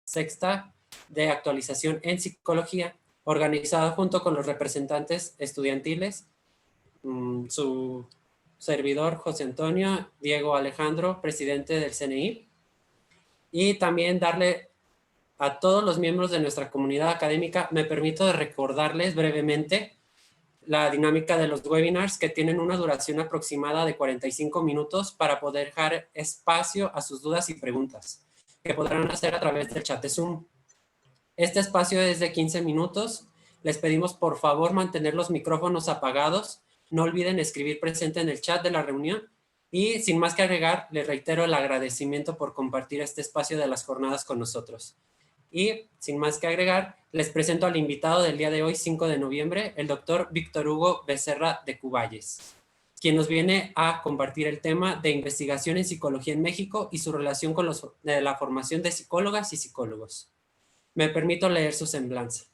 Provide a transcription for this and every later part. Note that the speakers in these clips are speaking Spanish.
sexta de actualización en psicología, organizada junto con los representantes estudiantiles, su servidor José Antonio, Diego Alejandro, presidente del CNI, y también darle a todos los miembros de nuestra comunidad académica, me permito recordarles brevemente la dinámica de los webinars, que tienen una duración aproximada de 45 minutos para poder dejar espacio a sus dudas y preguntas, que podrán hacer a través del chat de Zoom. Este espacio es de 15 minutos. Les pedimos por favor mantener los micrófonos apagados. No olviden escribir presente en el chat de la reunión. Y sin más que agregar, les reitero el agradecimiento por compartir este espacio de las jornadas con nosotros. Y sin más que agregar, les presento al invitado del día de hoy, 5 de noviembre, el doctor Víctor Hugo Becerra de Cuballes, quien nos viene a compartir el tema de investigación en psicología en México y su relación con la formación de psicólogas y psicólogos. Me permito leer su semblanza.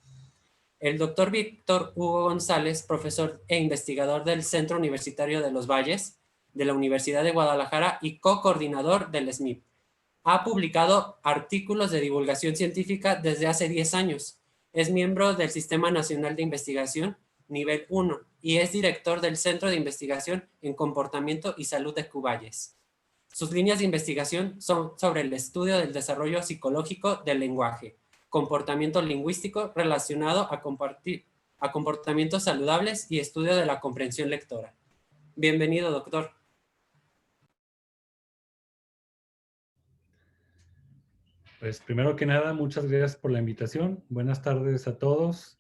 El doctor Víctor Hugo González, profesor e investigador del Centro Universitario de los Valles, de la Universidad de Guadalajara y co-coordinador del SMIP, ha publicado artículos de divulgación científica desde hace 10 años. Es miembro del Sistema Nacional de Investigación Nivel 1 y es director del Centro de Investigación en Comportamiento y Salud de Cuballes. Sus líneas de investigación son sobre el estudio del desarrollo psicológico del lenguaje, comportamiento lingüístico relacionado a comportamientos saludables y estudio de la comprensión lectora. Bienvenido, doctor. Pues primero que nada, muchas gracias por la invitación. Buenas tardes a todos.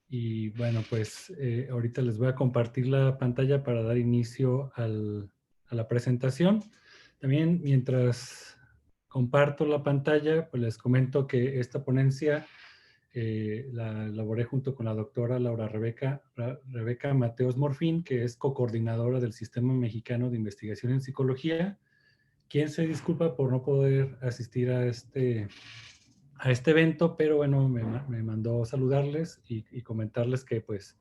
Y bueno, pues ahorita les voy a compartir la pantalla para dar inicio a la presentación. También mientras comparto la pantalla, pues les comento que esta ponencia la elaboré junto con la doctora Laura Rebeca Mateos Morfín, que es co-coordinadora del Sistema Mexicano de Investigación en Psicología, quien se disculpa por no poder asistir a este evento, pero bueno, me mandó saludarles y comentarles que pues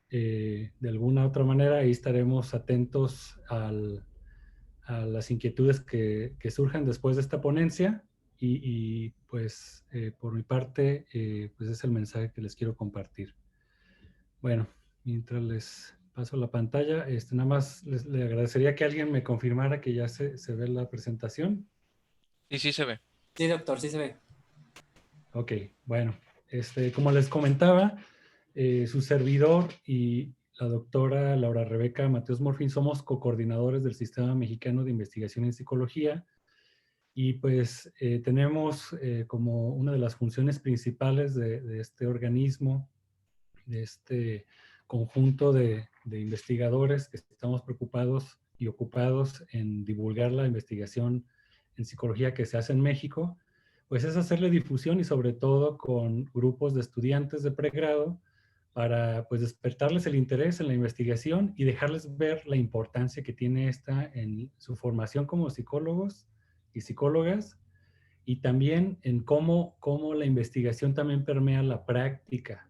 de alguna otra manera ahí estaremos atentos a las inquietudes que surjan después de esta ponencia y pues por mi parte pues es el mensaje que les quiero compartir. Bueno, mientras les paso la pantalla, nada más le agradecería que alguien me confirmara que ya se ve la presentación. Sí se ve. Sí, doctor, sí se ve. Ok, bueno, como les comentaba, su servidor y la doctora Laura Rebeca Mateos Morfín somos co-coordinadores del Sistema Mexicano de Investigación en Psicología y pues tenemos como una de las funciones principales de este organismo, de este conjunto de investigadores que estamos preocupados y ocupados en divulgar la investigación en psicología que se hace en México, pues es hacerle difusión y sobre todo con grupos de estudiantes de pregrado para pues despertarles el interés en la investigación y dejarles ver la importancia que tiene esta en su formación como psicólogos y psicólogas y también en cómo la investigación también permea la práctica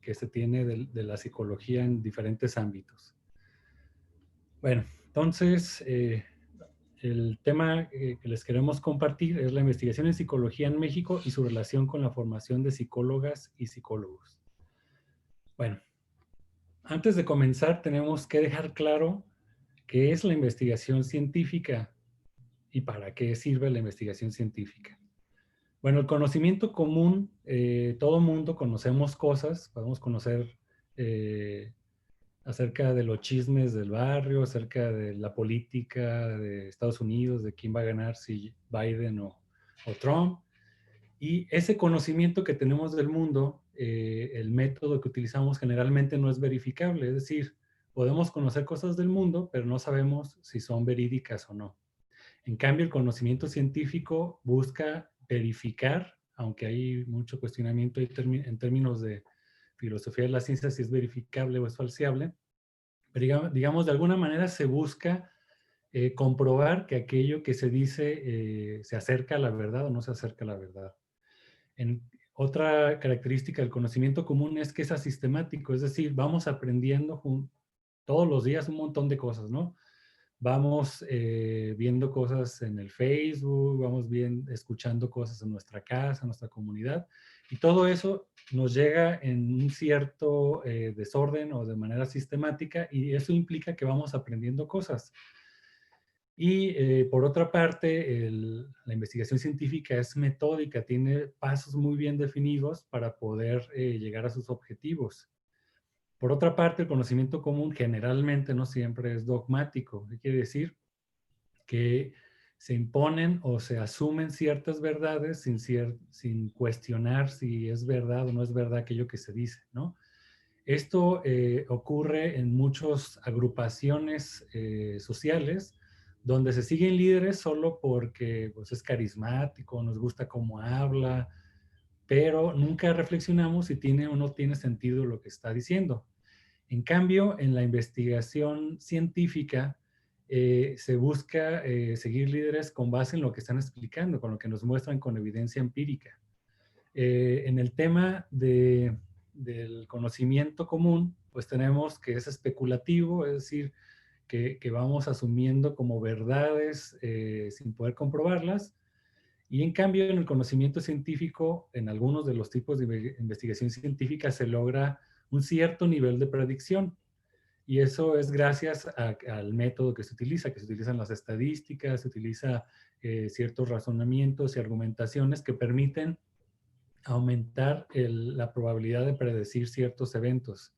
que se tiene de la psicología en diferentes ámbitos. Bueno, entonces el tema que les queremos compartir es la investigación en psicología en México y su relación con la formación de psicólogas y psicólogos. Bueno, antes de comenzar tenemos que dejar claro qué es la investigación científica y para qué sirve la investigación científica. Bueno, el conocimiento común, todo mundo conocemos cosas, podemos conocer acerca de los chismes del barrio, acerca de la política de Estados Unidos, de quién va a ganar, si Biden o Trump. Y ese conocimiento que tenemos del mundo, el método que utilizamos generalmente no es verificable. Es decir, podemos conocer cosas del mundo, pero no sabemos si son verídicas o no. En cambio, el conocimiento científico busca verificar, aunque hay mucho cuestionamiento en términos de filosofía de la ciencia, si es verificable o es falseable, pero digamos, de alguna manera se busca comprobar que aquello que se dice se acerca a la verdad o no se acerca a la verdad. Otra característica del conocimiento común es que es asistemático, es decir, vamos aprendiendo todos los días un montón de cosas, ¿no? vamos viendo cosas en el Facebook, vamos escuchando cosas en nuestra casa, en nuestra comunidad, y todo eso nos llega en un cierto desorden o de manera sistemática, y eso implica que vamos aprendiendo cosas. Y por otra parte, la investigación científica es metódica, tiene pasos muy bien definidos para poder llegar a sus objetivos. Por otra parte, el conocimiento común generalmente no siempre es dogmático. ¿Qué quiere decir? Que se imponen o se asumen ciertas verdades sin cuestionar si es verdad o no es verdad aquello que se dice, ¿no? Esto ocurre en muchas agrupaciones sociales donde se siguen líderes solo porque pues, es carismático, nos gusta cómo habla, pero nunca reflexionamos si tiene o no tiene sentido lo que está diciendo. En cambio, en la investigación científica se busca seguir líderes con base en lo que están explicando, con lo que nos muestran con evidencia empírica. En el tema del conocimiento común, pues tenemos que es especulativo, es decir, que vamos asumiendo como verdades sin poder comprobarlas. Y en cambio, en el conocimiento científico, en algunos de los tipos de investigación científica se logra un cierto nivel de predicción. Y eso es gracias al método que se utilizan las estadísticas, se utiliza ciertos razonamientos y argumentaciones que permiten aumentar la probabilidad de predecir ciertos eventos.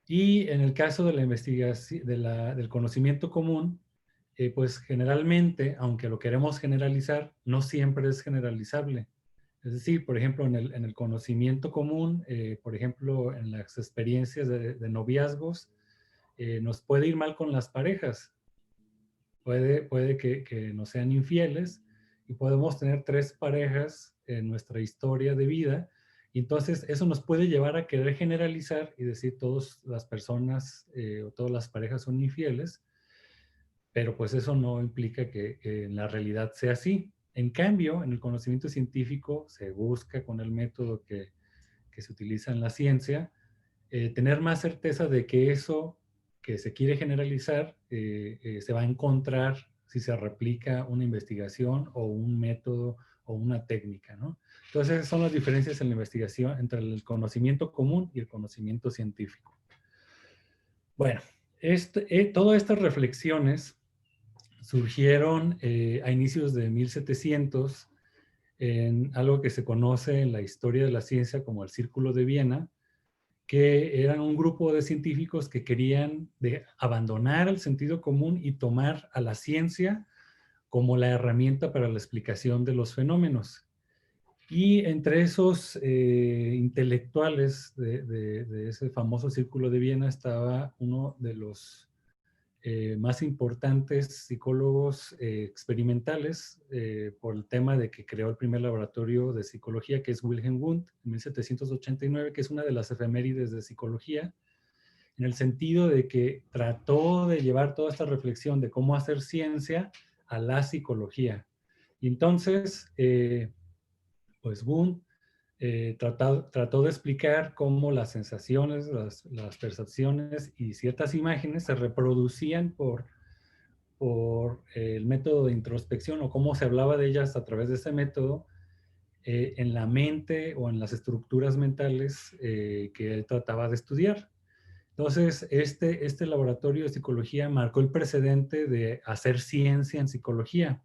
Y en el caso de la investigación, del conocimiento común, pues generalmente, aunque lo queremos generalizar, no siempre es generalizable. Es decir, por ejemplo, en el conocimiento común, por ejemplo, en las experiencias de noviazgos, nos puede ir mal con las parejas. Puede que nos sean infieles y podemos tener 3 parejas en nuestra historia de vida. Y entonces eso nos puede llevar a querer generalizar y decir todas las personas o todas las parejas son infieles, pero pues eso no implica que en la realidad sea así. En cambio, en el conocimiento científico se busca con el método que se utiliza en la ciencia, tener más certeza de que eso que se quiere generalizar se va a encontrar si se replica una investigación o un método o una técnica, ¿no? Entonces, esas son las diferencias en la investigación entre el conocimiento común y el conocimiento científico. Bueno, todas estas reflexiones surgieron a inicios de 1700 en algo que se conoce en la historia de la ciencia como el Círculo de Viena, que eran un grupo de científicos que querían abandonar el sentido común y tomar a la ciencia como la herramienta para la explicación de los fenómenos. Y entre esos intelectuales de ese famoso Círculo de Viena estaba uno de los más importantes psicólogos experimentales por el tema de que creó el primer laboratorio de psicología, que es Wilhelm Wundt, en 1789, que es una de las efemérides de psicología, en el sentido de que trató de llevar toda esta reflexión de cómo hacer ciencia a la psicología. Y entonces, pues Wundt trató de explicar cómo las sensaciones, las percepciones y ciertas imágenes se reproducían por el método de introspección o cómo se hablaba de ellas a través de ese método en la mente o en las estructuras mentales que él trataba de estudiar. Entonces, este laboratorio de psicología marcó el precedente de hacer ciencia en psicología.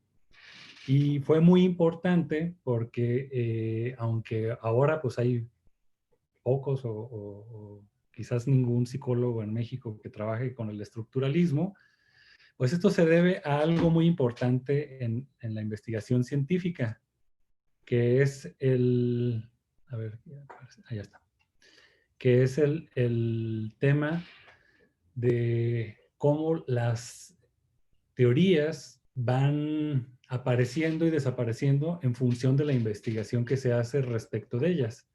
Y fue muy importante porque aunque ahora pues hay pocos o quizás ningún psicólogo en México que trabaje con el estructuralismo, pues esto se debe a algo muy importante en la investigación científica, que es a ver, ahí está, que es el tema de cómo las teorías van apareciendo y desapareciendo en función de la investigación que se hace respecto de ellas.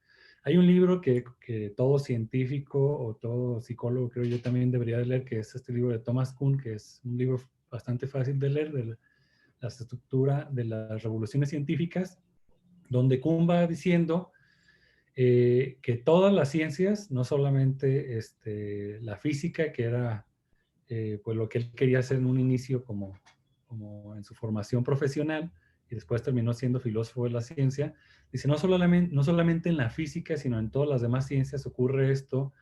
Hay un libro que todo científico o todo psicólogo, creo yo, también debería de leer, que es este libro de Thomas Kuhn, que es un libro bastante fácil de leer, de la estructura de las revoluciones científicas, donde Kuhn va diciendo que todas las ciencias, no solamente la física, que era pues lo que él quería hacer en un inicio como en su formación profesional, y después terminó siendo filósofo de la ciencia. Dice, no solamente en la física, sino en todas las demás ciencias ocurre esto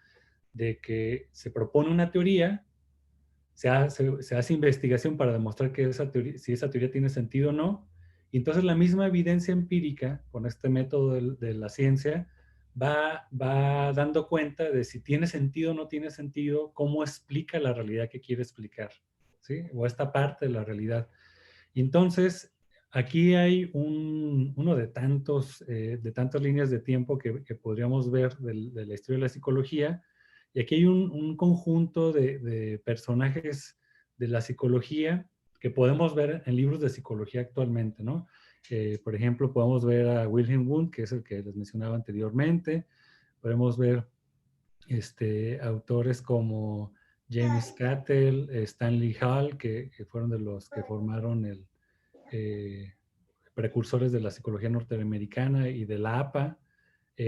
de que se propone una teoría, se hace investigación para demostrar que si esa teoría tiene sentido o no, y entonces la misma evidencia empírica, con este método de la ciencia, va dando cuenta de si tiene sentido o no tiene sentido, cómo explica la realidad que quiere explicar, ¿sí? O esta parte de la realidad. Y entonces, aquí hay uno de tantas líneas de tiempo que podríamos ver de la historia de la psicología. Y aquí hay un conjunto de personajes de la psicología que podemos ver en libros de psicología actualmente, ¿no? Por ejemplo, podemos ver a Wilhelm Wundt, que es el que les mencionaba anteriormente. Podemos ver autores como James Cattell, Stanley Hall, que fueron de los que formaron eh, precursores de la psicología norteamericana y de la APA.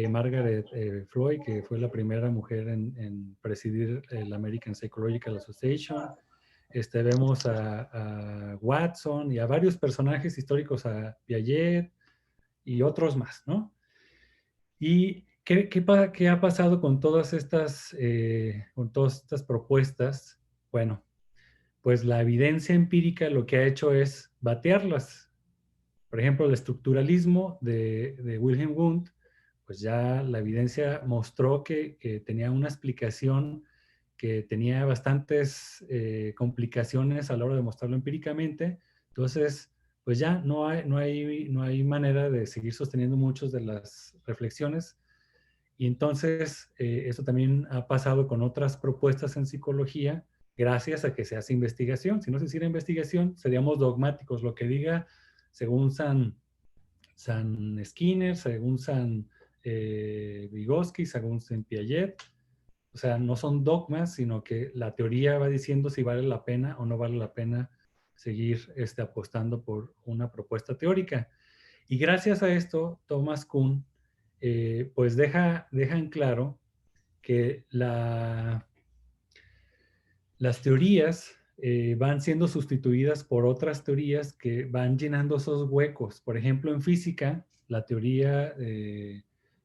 Margaret Floyd, que fue la primera mujer en presidir el American Psychological Association. Vemos a Watson y a varios personajes históricos, a Piaget y otros más, ¿no? ¿Y qué ha pasado con todas estas propuestas? Bueno, pues la evidencia empírica lo que ha hecho es batearlas. Por ejemplo, el estructuralismo de Wilhelm Wundt, pues ya la evidencia mostró que tenía una explicación que tenía bastantes complicaciones a la hora de mostrarlo empíricamente. Entonces, pues ya no hay manera de seguir sosteniendo muchas de las reflexiones. Y entonces, eso también ha pasado con otras propuestas en psicología, gracias a que se hace investigación. Si no se hiciera investigación, seríamos dogmáticos. Lo que diga, según San Skinner, según San Vygotsky, según San Piaget, o sea, no son dogmas, sino que la teoría va diciendo si vale la pena o no vale la pena seguir apostando por una propuesta teórica. Y gracias a esto, Thomas Kuhn pues deja en claro que las teorías van siendo sustituidas por otras teorías que van llenando esos huecos. Por ejemplo, en física, la teoría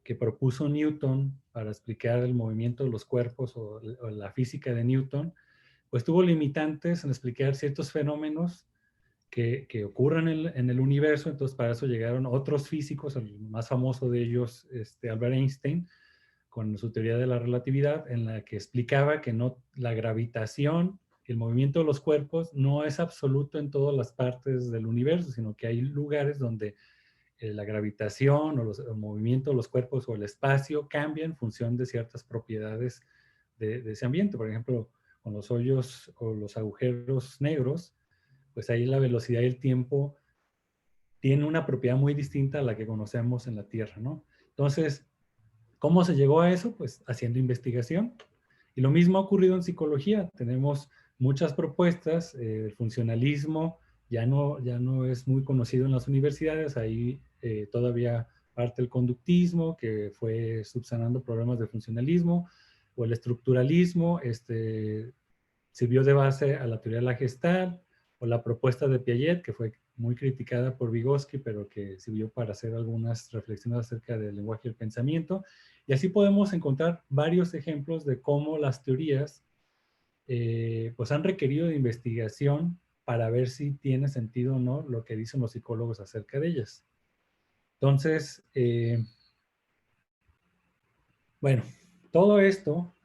que propuso Newton para explicar el movimiento de los cuerpos o la física de Newton, pues tuvo limitantes en explicar ciertos fenómenos que ocurren en el universo. Entonces, para eso llegaron otros físicos, el más famoso de ellos, Albert Einstein, con su teoría de la relatividad, en la que explicaba que la gravitación, el movimiento de los cuerpos, no es absoluto en todas las partes del universo, sino que hay lugares donde la gravitación o el movimiento de los cuerpos o el espacio cambia en función de ciertas propiedades de ese ambiente. Por ejemplo, con los hoyos o los agujeros negros, pues ahí la velocidad y el tiempo tiene una propiedad muy distinta a la que conocemos en la Tierra, ¿no? Entonces, ¿cómo se llegó a eso? Pues haciendo investigación. Y lo mismo ha ocurrido en psicología. Tenemos muchas propuestas. El funcionalismo ya no es muy conocido en las universidades. Ahí todavía parte el conductismo, que fue subsanando problemas de funcionalismo, o el estructuralismo, sirvió de base a la teoría de la Gestalt, o la propuesta de Piaget, que fue muy criticada por Vygotsky, pero que sirvió para hacer algunas reflexiones acerca del lenguaje y el pensamiento. Y así podemos encontrar varios ejemplos de cómo las teorías pues han requerido de investigación para ver si tiene sentido o no lo que dicen los psicólogos acerca de ellas. Entonces, bueno, todo esto,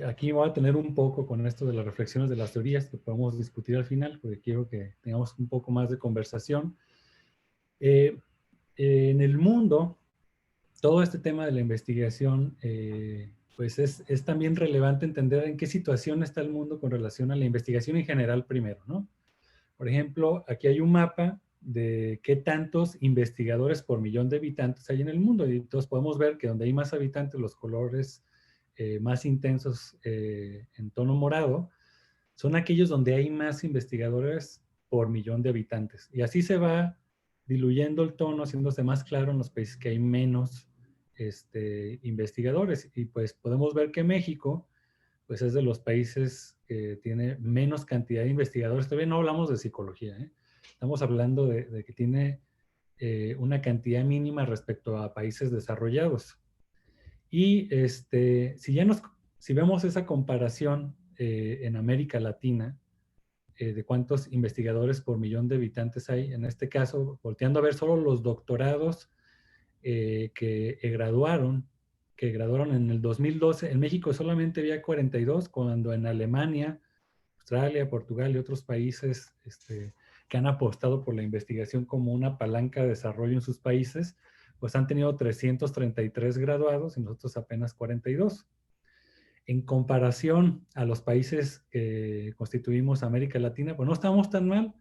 aquí voy a tener un poco con esto de las reflexiones de las teorías que podemos discutir al final, porque quiero que tengamos un poco más de conversación. En el mundo, todo este tema de la investigación, pues es también relevante entender en qué situación está el mundo con relación a la investigación en general primero, ¿no? Por ejemplo, aquí hay un mapa de qué tantos investigadores por millón de habitantes hay en el mundo. Y entonces podemos ver que donde hay más habitantes, los colores más intensos en tono morado, son aquellos donde hay más investigadores por millón de habitantes. Y así se va diluyendo el tono, haciéndose más claro en los países que hay menos investigadores. Y pues podemos ver que México pues es de los países que tiene menos cantidad de investigadores. Todavía no hablamos de psicología, ¿eh? Estamos hablando de que tiene una cantidad mínima respecto a países desarrollados. Y si vemos esa comparación en América Latina, de cuántos investigadores por millón de habitantes hay, en este caso, volteando a ver solo los doctorados que graduaron en el 2012, en México solamente había 42, cuando en Alemania, Australia, Portugal y otros países que han apostado por la investigación como una palanca de desarrollo en sus países, pues han tenido 333 graduados y nosotros apenas 42. En comparación a los países que constituimos América Latina, pues no estamos tan mal,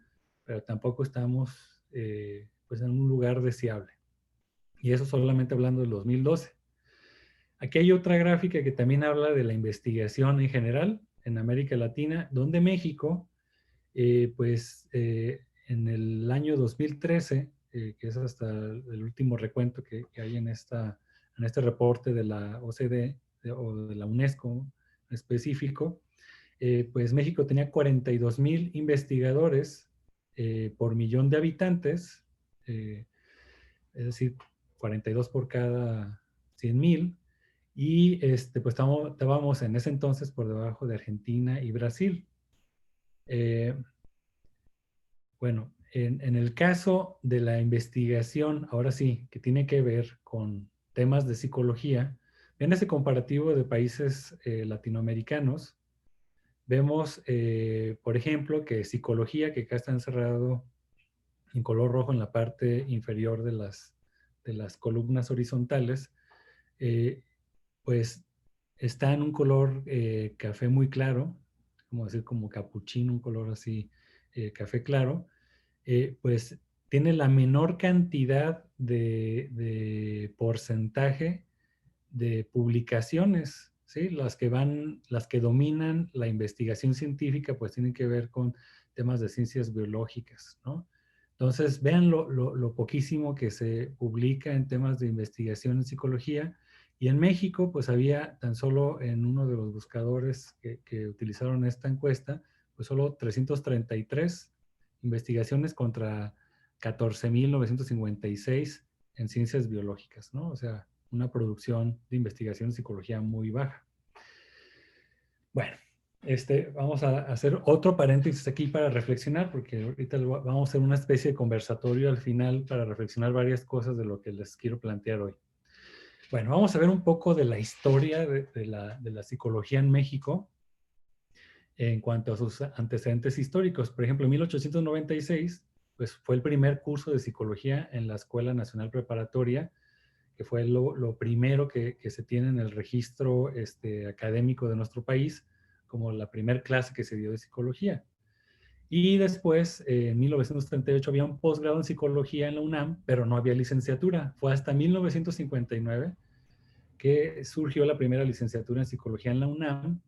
pero tampoco estamos pues en un lugar deseable. Y eso solamente hablando del 2012. Aquí hay otra gráfica que también habla de la investigación en general en América Latina, donde México, en el año 2013, que es hasta el último recuento que hay en este reporte de la OCDE o de la UNESCO en específico, pues México tenía 42,000 investigadores por millón de habitantes, es decir, 42 por cada 100,000, y pues estábamos en ese entonces por debajo de Argentina y Brasil. Bueno, en el caso de la investigación, ahora sí, que tiene que ver con temas de psicología, en ese comparativo de países latinoamericanos, vemos, por ejemplo, que psicología, que acá está encerrado en color rojo en la parte inferior de las columnas horizontales, pues está en un color café muy claro, como decir como capuchino, un color así café claro, pues tiene la menor cantidad de porcentaje de publicaciones, ¿sí? Las que dominan la investigación científica, pues tienen que ver con temas de ciencias biológicas, ¿no? Entonces, vean lo poquísimo que se publica en temas de investigación en psicología. Y en México, pues había tan solo en uno de los buscadores que utilizaron esta encuesta, pues solo 333 investigaciones contra 14,956 en ciencias biológicas, ¿no? O sea, una producción de investigación en psicología muy baja. Bueno, vamos a hacer otro paréntesis aquí para reflexionar, porque ahorita vamos a hacer una especie de conversatorio al final para reflexionar varias cosas de lo que les quiero plantear hoy. Bueno, vamos a ver un poco de la historia de la psicología en México en cuanto a sus antecedentes históricos. Por ejemplo, en 1896, pues fue el primer curso de psicología en la Escuela Nacional Preparatoria, que fue lo primero que se tiene en el registro académico de nuestro país, como la primera clase que se dio de psicología. Y después, en 1938, había un posgrado en psicología en la UNAM, pero no había licenciatura. Fue hasta 1959 que surgió la primera licenciatura en psicología en la UNAM.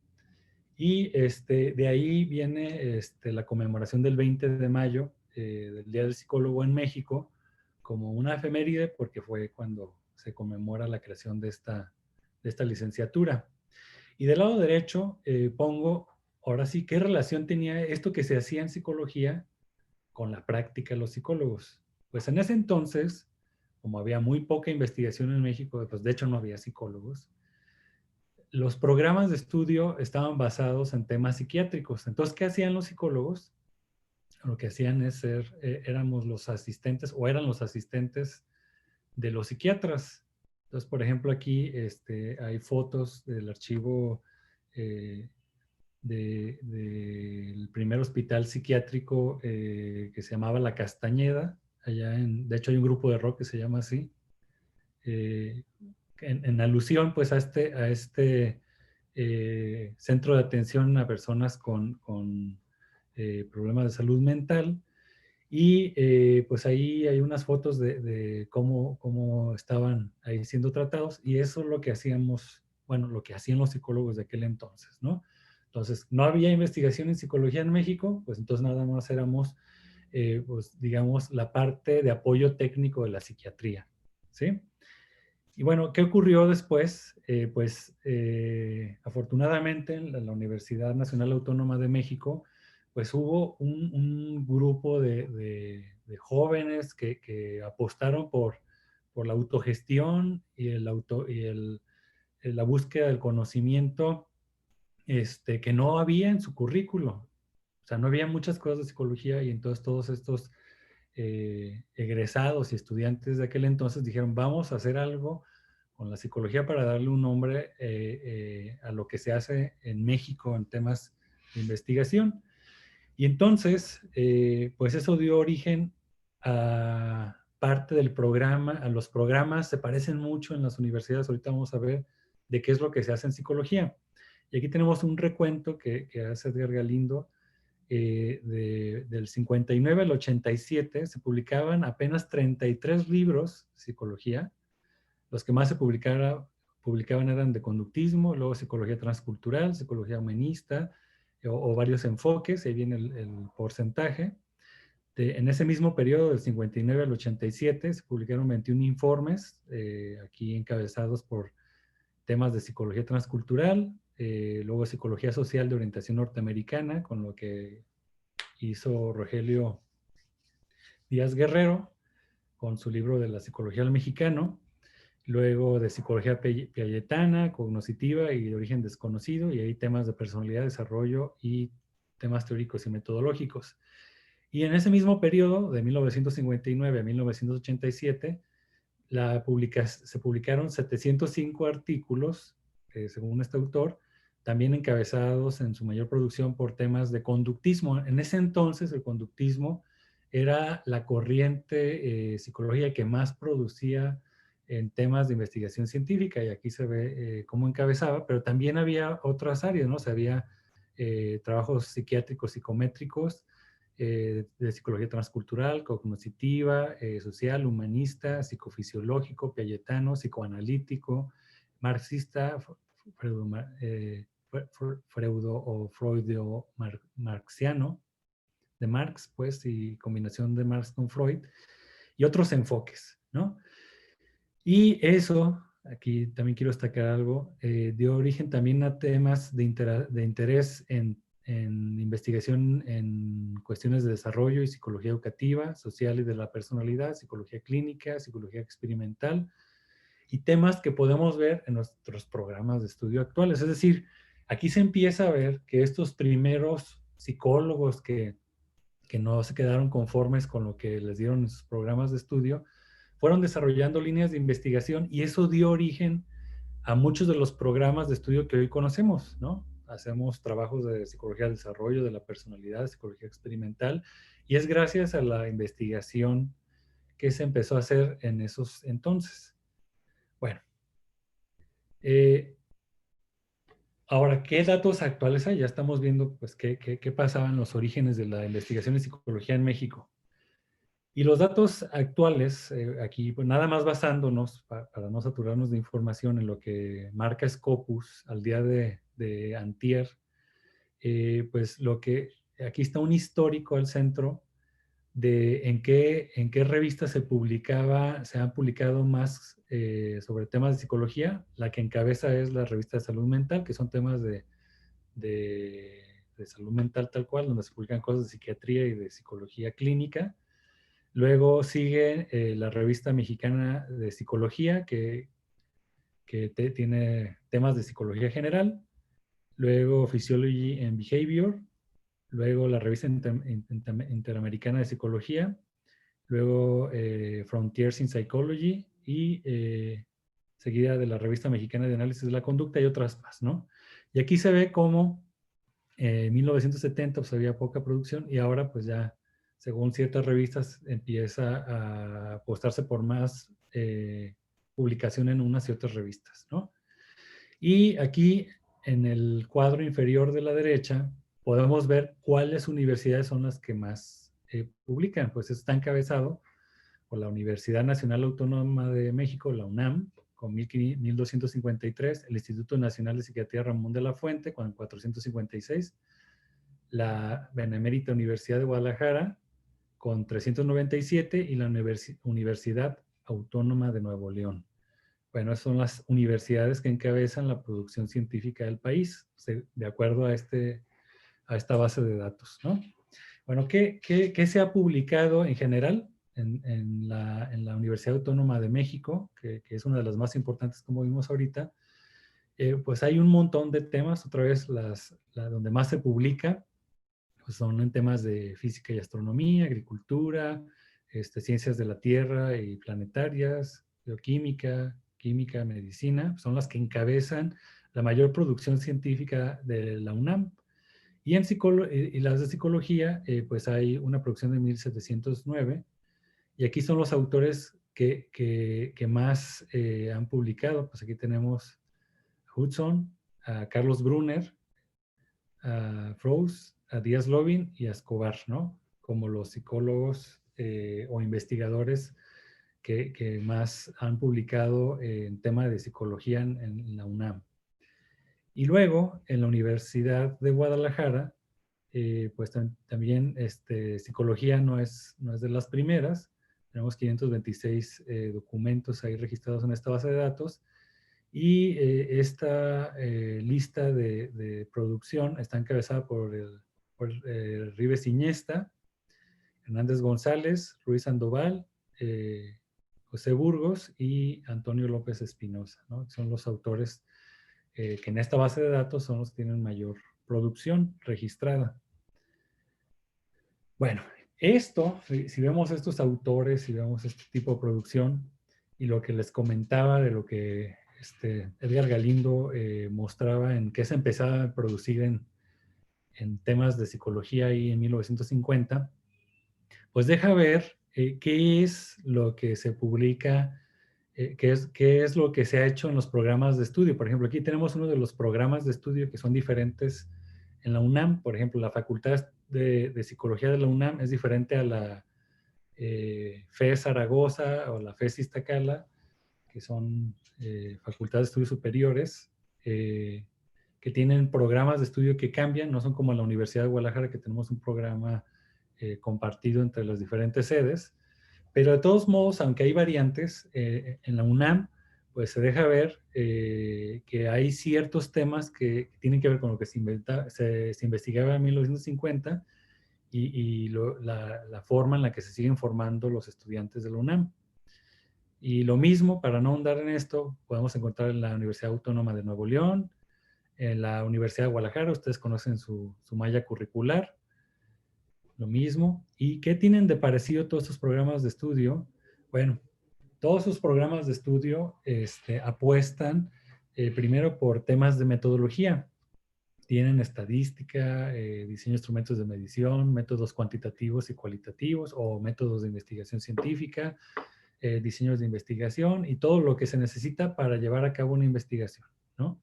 Y de ahí viene la conmemoración del 20 de mayo, del Día del Psicólogo en México, como una efeméride, porque fue cuando se conmemora la creación de esta licenciatura. Y del lado derecho pongo, ahora sí, qué relación tenía esto que se hacía en psicología con la práctica de los psicólogos. Pues en ese entonces, como había muy poca investigación en México, pues de hecho no había psicólogos, los programas de estudio estaban basados en temas psiquiátricos. Entonces, ¿qué hacían los psicólogos? Lo que hacían es éramos los asistentes o eran los asistentes de los psiquiatras. Entonces, por ejemplo, aquí hay fotos del archivo del primer hospital psiquiátrico que se llamaba La Castañeda. De hecho, hay un grupo de rock que se llama así. En alusión pues a este centro de atención a personas con problemas de salud mental. Y pues ahí hay unas fotos de cómo estaban ahí siendo tratados, y eso es lo que hacíamos, bueno, lo que hacían los psicólogos de aquel entonces, ¿no? Entonces, no había investigación en psicología en México, pues entonces nada más éramos, pues digamos, la parte de apoyo técnico de la psiquiatría, ¿sí? Y bueno, ¿qué ocurrió después? Afortunadamente en la Universidad Nacional Autónoma de México, pues hubo un grupo de jóvenes que apostaron por la autogestión y, la búsqueda del conocimiento que no había en su currículo. O sea, no había muchas cosas de psicología y entonces todos estos egresados y estudiantes de aquel entonces dijeron, vamos a hacer algo con la psicología para darle un nombre a lo que se hace en México en temas de investigación. Y entonces, pues eso dio origen a parte del programa, a los programas se parecen mucho en las universidades, ahorita vamos a ver de qué es lo que se hace en psicología. Y aquí tenemos un recuento que hace Edgar Galindo. Del 59 al 87 se publicaban apenas 33 libros de psicología. Los que más se publicaban eran de conductismo, luego psicología transcultural, psicología humanista o varios enfoques, ahí viene el porcentaje. En ese mismo periodo, del 59 al 87, se publicaron 21 informes, aquí encabezados por temas de psicología transcultural, luego psicología social de orientación norteamericana, con lo que hizo Rogelio Díaz Guerrero, con su libro de la psicología del mexicano, luego de psicología piagetana, cognoscitiva y de origen desconocido, y hay temas de personalidad, desarrollo y temas teóricos y metodológicos. Y en ese mismo periodo, de 1959 a 1987, se publicaron 705 artículos, según este autor, también encabezados en su mayor producción por temas de conductismo. En ese entonces el conductismo era la corriente psicológica que más producía en temas de investigación científica, y aquí se ve cómo encabezaba, pero también había otras áreas, ¿no? O sea, había trabajos psiquiátricos, psicométricos, de psicología transcultural, cognitiva, social, humanista, psicofisiológico, piagetano, psicoanalítico, marxista, freudo o freudo-marxiano, de Marx, pues, y combinación de Marx con Freud, y otros enfoques, ¿no? Y eso, aquí también quiero destacar algo, dio origen también a temas de interés en investigación en cuestiones de desarrollo y psicología educativa, social y de la personalidad, psicología clínica, psicología experimental, y temas que podemos ver en nuestros programas de estudio actuales. Es decir, aquí se empieza a ver que estos primeros psicólogos que no se quedaron conformes con lo que les dieron en sus programas de estudio, fueron desarrollando líneas de investigación, y eso dio origen a muchos de los programas de estudio que hoy conocemos, ¿no? Hacemos trabajos de psicología del desarrollo, de la personalidad, psicología experimental, y es gracias a la investigación que se empezó a hacer en esos entonces. Bueno, ahora, ¿qué datos actuales hay? Ya estamos viendo, pues, qué pasaba en los orígenes de la investigación en psicología en México. Y los datos actuales, aquí, pues nada más basándonos, para no saturarnos de información, en lo que marca Scopus al día de antier, pues aquí está un histórico al centro de en qué revistas se han publicado más sobre temas de psicología. La que encabeza es la revista de salud mental, que son temas de salud mental tal cual, donde se publican cosas de psiquiatría y de psicología clínica. Luego sigue la revista mexicana de psicología, que tiene temas de psicología general. Luego Physiology and Behavior. Luego la revista interamericana de psicología. Luego Frontiers in Psychology. Y seguida de la revista mexicana de análisis de la conducta y otras más, ¿no? Y aquí se ve cómo en 1970 pues había poca producción, y ahora pues ya, según ciertas revistas, empieza a apostarse por más publicación en unas y otras revistas, ¿no? Y aquí en el cuadro inferior de la derecha podemos ver cuáles universidades son las que más publican. Pues está encabezado por la Universidad Nacional Autónoma de México, la UNAM, con 1,253, el Instituto Nacional de Psiquiatría Ramón de la Fuente, con 456, la Benemérita Universidad de Guadalajara, con 397, y la Universidad Autónoma de Nuevo León, bueno, son las universidades que encabezan la producción científica del país, de acuerdo a esta base de datos, ¿no? Bueno, ¿qué se ha publicado en general en la Universidad Autónoma de México, que es una de las más importantes como vimos ahorita? Pues hay un montón de temas, otra vez donde más se publica, pues son en temas de física y astronomía, agricultura, ciencias de la Tierra y planetarias, bioquímica, química, medicina, son las que encabezan la mayor producción científica de la UNAM. Y las de psicología, pues hay una producción de 1709, y aquí son los autores que más han publicado. Pues aquí tenemos a Hudson, a Carlos Brunner, a Froese, a Díaz Lobin y a Escobar, ¿no? Como los psicólogos o investigadores que más han publicado en tema de psicología en la UNAM. Y luego, en la Universidad de Guadalajara, pues también psicología no es de las primeras. Tenemos 526 documentos ahí registrados en esta base de datos. Y esta lista de producción está encabezada por Rives Iniesta, Hernández González, Ruiz Sandoval, José Burgos y Antonio López Espinosa, ¿no? Son los autores que en esta base de datos son los que tienen mayor producción registrada. Bueno, si vemos estos autores, si vemos este tipo de producción y lo que les comentaba de lo que Edgar Galindo mostraba en que se empezaba a producir en temas de psicología ahí en 1950, pues deja ver qué es lo que se publica, qué es lo que se ha hecho en los programas de estudio. Por ejemplo, aquí tenemos uno de los programas de estudio que son diferentes en la UNAM. Por ejemplo, la Facultad de Psicología de la UNAM es diferente a la FE Zaragoza o la FE Iztacala, que son facultades de estudios superiores, que tienen programas de estudio que cambian, no son como la Universidad de Guadalajara, que tenemos un programa compartido entre las diferentes sedes, pero de todos modos, aunque hay variantes, en la UNAM, pues se deja ver que hay ciertos temas que tienen que ver con lo que se investigaba en 1950 y la forma en la que se siguen formando los estudiantes de la UNAM. Y lo mismo, para no ahondar en esto, podemos encontrar en la Universidad Autónoma de Nuevo León, en la Universidad de Guadalajara, ustedes conocen su malla curricular, lo mismo. ¿Y qué tienen de parecido todos estos programas de estudio? Bueno, todos sus programas de estudio apuestan primero por temas de metodología. Tienen estadística, diseño de instrumentos de medición, métodos cuantitativos y cualitativos o métodos de investigación científica, diseños de investigación y todo lo que se necesita para llevar a cabo una investigación, ¿no?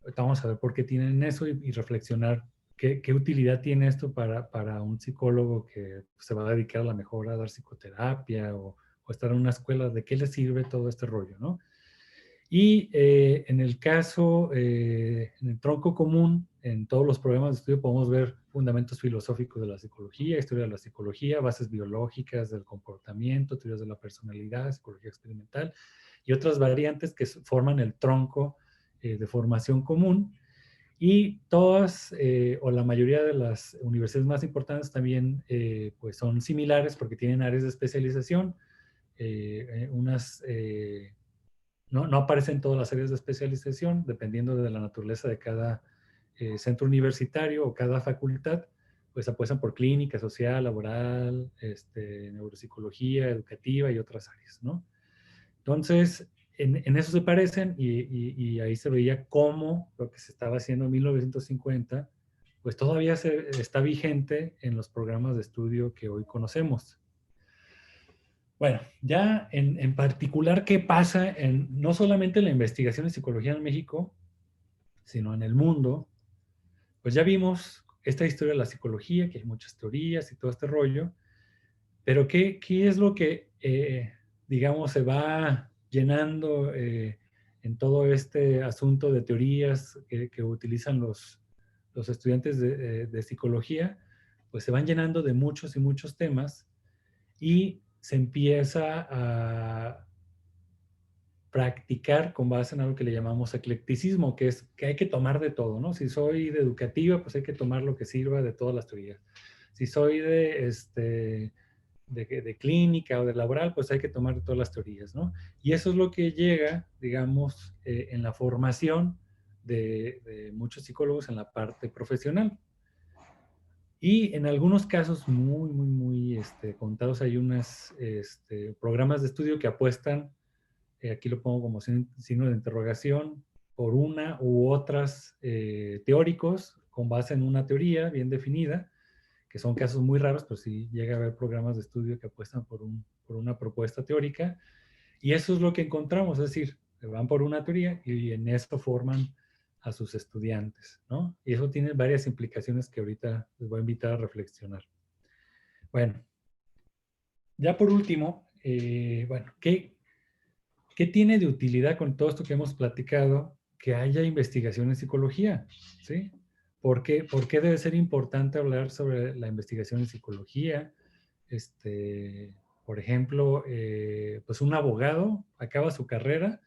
Ahorita vamos a ver por qué tienen eso y reflexionar qué utilidad tiene esto para un psicólogo que se va a dedicar a la mejor a dar psicoterapia o estar en una escuela, de qué le sirve todo este rollo, ¿no? Y en el caso, en el tronco común, en todos los programas de estudio podemos ver fundamentos filosóficos de la psicología, historia de la psicología, bases biológicas del comportamiento, teorías de la personalidad, psicología experimental y otras variantes que forman el tronco de formación común. Y todas o la mayoría de las universidades más importantes también pues son similares porque tienen áreas de especialización, no aparecen todas las áreas de especialización, dependiendo de la naturaleza de cada centro universitario o cada facultad, pues apuestan por clínica, social, laboral, neuropsicología, educativa y otras áreas, ¿no? Entonces, en eso se parecen y ahí se veía cómo lo que se estaba haciendo en 1950, pues todavía está vigente en los programas de estudio que hoy conocemos. Bueno, ya en particular, ¿qué pasa no solamente en la investigación en psicología en México, sino en el mundo? Pues ya vimos esta historia de la psicología, que hay muchas teorías y todo este rollo, pero ¿qué es lo que, digamos, se va llenando en todo este asunto de teorías que utilizan los estudiantes de psicología? Pues se van llenando de muchos y muchos temas y se empieza a practicar con base en algo que le llamamos eclecticismo, que es que hay que tomar de todo, ¿no? Si soy de educativa, pues hay que tomar lo que sirva de todas las teorías. Si soy de clínica o de laboral, pues hay que tomar de todas las teorías, ¿no? Y eso es lo que llega, digamos, en la formación de muchos psicólogos en la parte profesional. Y en algunos casos muy contados hay unos programas de estudio que apuestan, aquí lo pongo como signo de interrogación, por una u otras teóricos con base en una teoría bien definida, que son casos muy raros, pero sí llega a haber programas de estudio que apuestan por una propuesta teórica. Y eso es lo que encontramos, es decir, van por una teoría y en eso forman a sus estudiantes, ¿no? Y eso tiene varias implicaciones que ahorita les voy a invitar a reflexionar. Bueno, ya por último, bueno, ¿qué tiene de utilidad con todo esto que hemos platicado que haya investigación en psicología? ¿Sí? ¿Por qué debe ser importante hablar sobre la investigación en psicología? Por ejemplo, pues un abogado acaba su carrera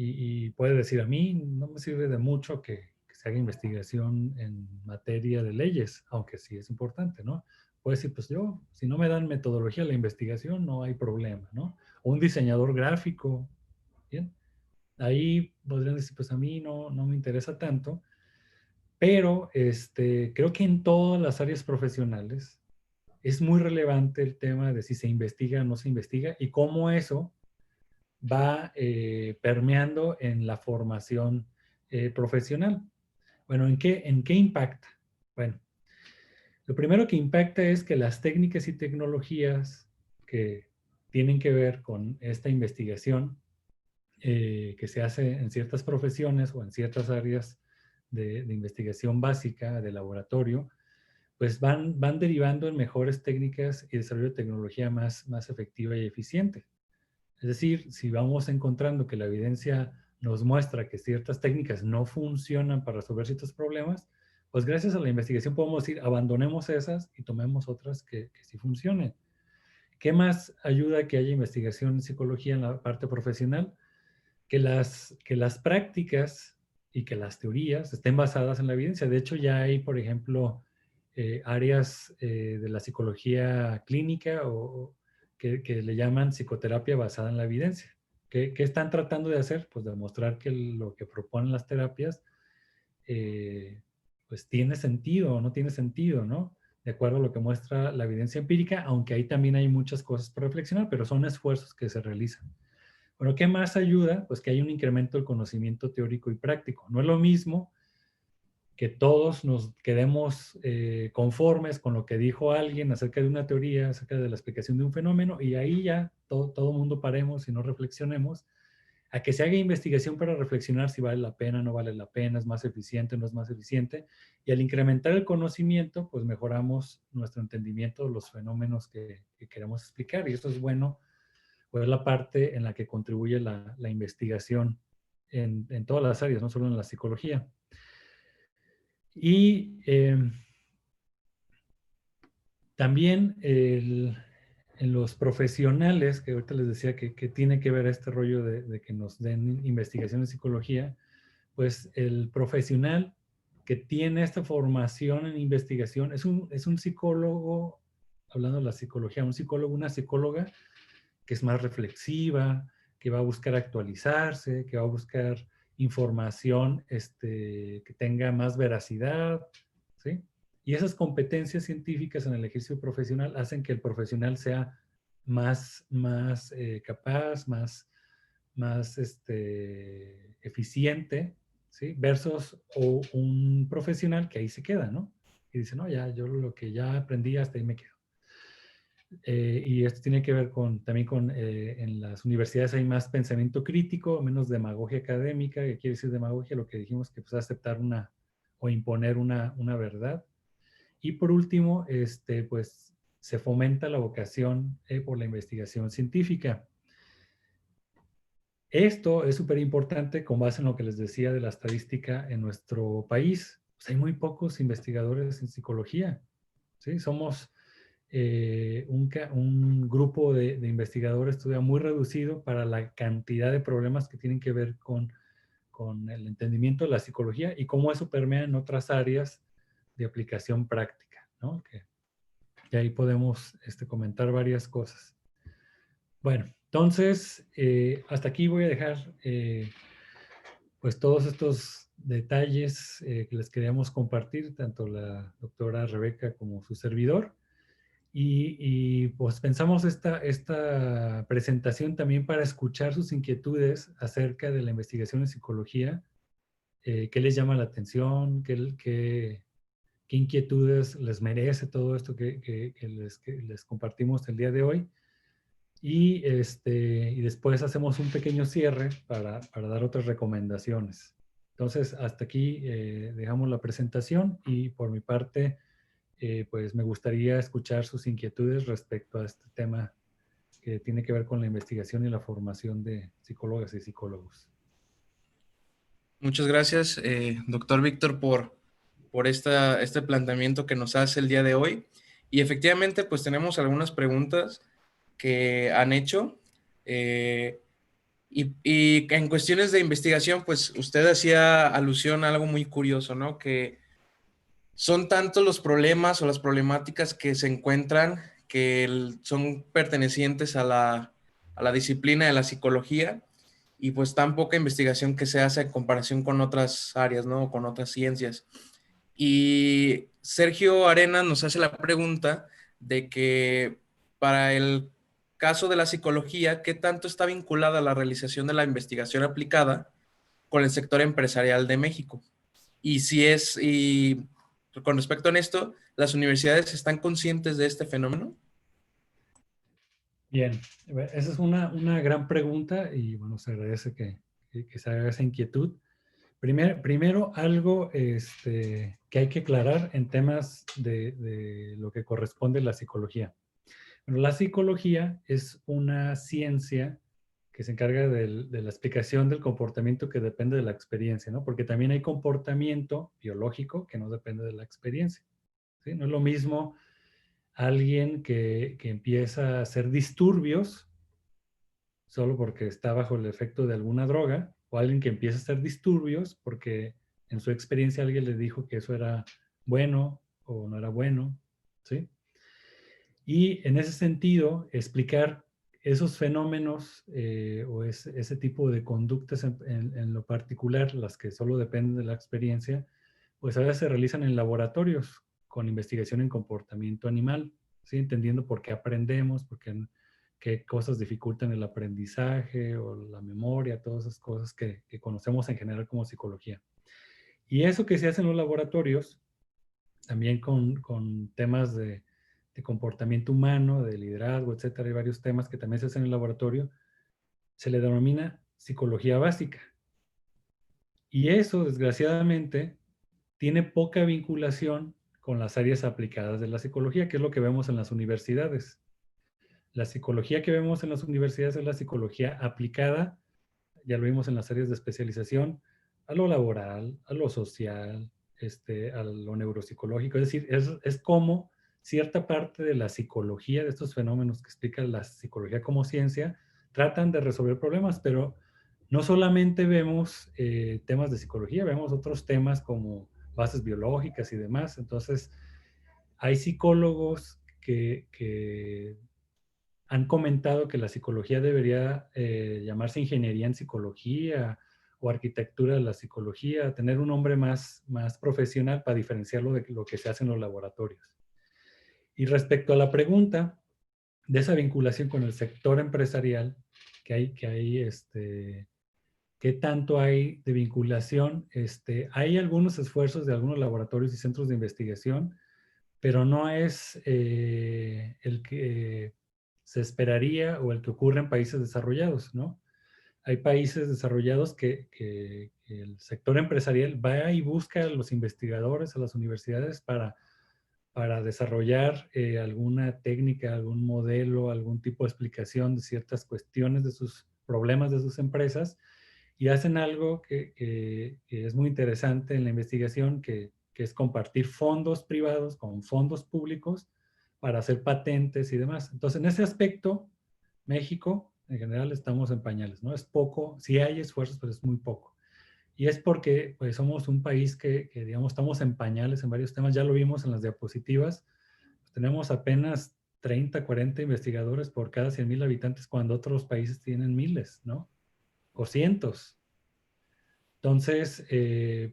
y puede decir, a mí no me sirve de mucho que se haga investigación en materia de leyes, aunque sí es importante, ¿no? Puede decir, pues yo, si no me dan metodología a la investigación, no hay problema, ¿no? O un diseñador gráfico, ¿bien? Ahí podrían decir, pues a mí no me interesa tanto, pero creo que en todas las áreas profesionales es muy relevante el tema de si se investiga o no se investiga y cómo eso va permeando en la formación profesional. Bueno, ¿en qué impacta? Bueno, lo primero que impacta es que las técnicas y tecnologías que tienen que ver con esta investigación que se hace en ciertas profesiones o en ciertas áreas de investigación básica, de laboratorio, pues van derivando en mejores técnicas y desarrollo de tecnología más efectiva y eficiente. Es decir, si vamos encontrando que la evidencia nos muestra que ciertas técnicas no funcionan para resolver ciertos problemas, pues gracias a la investigación podemos decir, abandonemos esas y tomemos otras que sí funcionen. ¿Qué más ayuda a que haya investigación en psicología en la parte profesional? Que las prácticas y que las teorías estén basadas en la evidencia. De hecho, ya hay, por ejemplo, áreas de la psicología clínica o que le llaman psicoterapia basada en la evidencia. ¿Qué están tratando de hacer? Pues demostrar que lo que proponen las terapias pues tiene sentido o no tiene sentido, ¿no? De acuerdo a lo que muestra la evidencia empírica, aunque ahí también hay muchas cosas para reflexionar, pero son esfuerzos que se realizan. Bueno, ¿qué más ayuda? Pues que hay un incremento del conocimiento teórico y práctico. No es lo mismo que todos nos quedemos conformes con lo que dijo alguien acerca de una teoría, acerca de la explicación de un fenómeno, y ahí ya todo mundo paremos y no reflexionemos, a que se haga investigación para reflexionar si vale la pena, no vale la pena, es más eficiente, no es más eficiente, y al incrementar el conocimiento, pues mejoramos nuestro entendimiento de los fenómenos que queremos explicar, y esto es bueno, pues es la parte en la que contribuye la investigación en todas las áreas, no solo en la psicología. Y también en los profesionales, que ahorita les decía que tiene que ver este rollo de que nos den investigación en psicología, pues el profesional que tiene esta formación en investigación es un psicólogo, hablando de la psicología, un psicólogo, una psicóloga que es más reflexiva, que va a buscar actualizarse, que va a buscar información que tenga más veracidad, ¿sí? Y esas competencias científicas en el ejercicio profesional hacen que el profesional sea más capaz, más eficiente, ¿sí? Versus un profesional que ahí se queda, ¿no? Y dice, no, ya, yo lo que ya aprendí hasta ahí me quedo. Y esto tiene que ver también con, en las universidades hay más pensamiento crítico, menos demagogia académica. ¿Qué quiere decir demagogia? Lo que dijimos que pues aceptar o imponer una verdad. Y por último, pues se fomenta la vocación por la investigación científica. Esto es súper importante con base en lo que les decía de la estadística en nuestro país. Pues hay muy pocos investigadores en psicología, ¿sí? Somos un grupo de investigadores todavía muy reducido para la cantidad de problemas que tienen que ver con el entendimiento de la psicología y cómo eso permea en otras áreas de aplicación práctica, ¿no? Que ahí podemos comentar varias cosas. Bueno, entonces, hasta aquí voy a dejar pues todos estos detalles que les queríamos compartir, tanto la doctora Rebeca como su servidor. Pues pensamos esta presentación también para escuchar sus inquietudes acerca de la investigación en psicología, qué les llama la atención, qué inquietudes les merece todo esto que les compartimos el día de hoy. Y después hacemos un pequeño cierre para dar otras recomendaciones. Entonces, hasta aquí dejamos la presentación y por mi parte, pues me gustaría escuchar sus inquietudes respecto a este tema que tiene que ver con la investigación y la formación de psicólogas y psicólogos. Muchas gracias, doctor Víctor, por este planteamiento que nos hace el día de hoy. Y efectivamente, pues tenemos algunas preguntas que han hecho. Y en cuestiones de investigación, pues usted hacía alusión a algo muy curioso, ¿no? Que son tantos los problemas o las problemáticas que se encuentran que son pertenecientes a la disciplina de la psicología y pues tan poca investigación que se hace en comparación con otras áreas, ¿no? Con otras ciencias. Y Sergio Arenas nos hace la pregunta de que para el caso de la psicología, ¿qué tanto está vinculada la realización de la investigación aplicada con el sector empresarial de México? Y con respecto a esto, ¿las universidades están conscientes de este fenómeno? Bien, esa es una gran pregunta y bueno, se agradece que se haga esa inquietud. Primero algo que hay que aclarar en temas de lo que corresponde a la psicología. Bueno, la psicología es una ciencia que se encarga de la explicación del comportamiento que depende de la experiencia, ¿no? Porque también hay comportamiento biológico que no depende de la experiencia, ¿sí? No es lo mismo alguien que empieza a hacer disturbios solo porque está bajo el efecto de alguna droga, o alguien que empieza a hacer disturbios porque en su experiencia alguien le dijo que eso era bueno o no era bueno, ¿sí? Y en ese sentido, explicar esos fenómenos o ese tipo de conductas en lo particular, las que solo dependen de la experiencia, pues a veces se realizan en laboratorios con investigación en comportamiento animal, ¿sí? Entendiendo por qué aprendemos, qué cosas dificultan el aprendizaje o la memoria, todas esas cosas que conocemos en general como psicología. Y eso que se hace en los laboratorios, también con temas de comportamiento humano, de liderazgo, etcétera, hay varios temas que también se hacen en el laboratorio, se le denomina psicología básica. Y eso, desgraciadamente, tiene poca vinculación con las áreas aplicadas de la psicología, que es lo que vemos en las universidades. La psicología que vemos en las universidades es la psicología aplicada, ya lo vimos en las áreas de especialización, a lo laboral, a lo social, a lo neuropsicológico. Es decir, es como cierta parte de la psicología, de estos fenómenos que explica la psicología como ciencia, tratan de resolver problemas, pero no solamente vemos temas de psicología, vemos otros temas como bases biológicas y demás. Entonces, hay psicólogos que han comentado que la psicología debería llamarse ingeniería en psicología o arquitectura de la psicología, tener un nombre más profesional para diferenciarlo de lo que se hace en los laboratorios. Y respecto a la pregunta de esa vinculación con el sector empresarial, ¿qué tanto hay de vinculación? Hay algunos esfuerzos de algunos laboratorios y centros de investigación, pero no es el que se esperaría o el que ocurre en países desarrollados, ¿no? Hay países desarrollados que el sector empresarial va y busca a los investigadores, a las universidades para desarrollar alguna técnica, algún modelo, algún tipo de explicación de ciertas cuestiones de sus problemas de sus empresas y hacen algo que es muy interesante en la investigación, que es compartir fondos privados con fondos públicos para hacer patentes y demás. Entonces, en ese aspecto, México, en general, estamos en pañales, ¿no? Es poco, sí hay esfuerzos, pero es muy poco. Y es porque pues, somos un país que, digamos, estamos en pañales en varios temas. Ya lo vimos en las diapositivas. Pues, tenemos apenas 30, 40 investigadores por cada 100,000 habitantes, cuando otros países tienen miles, ¿no? O cientos. Entonces,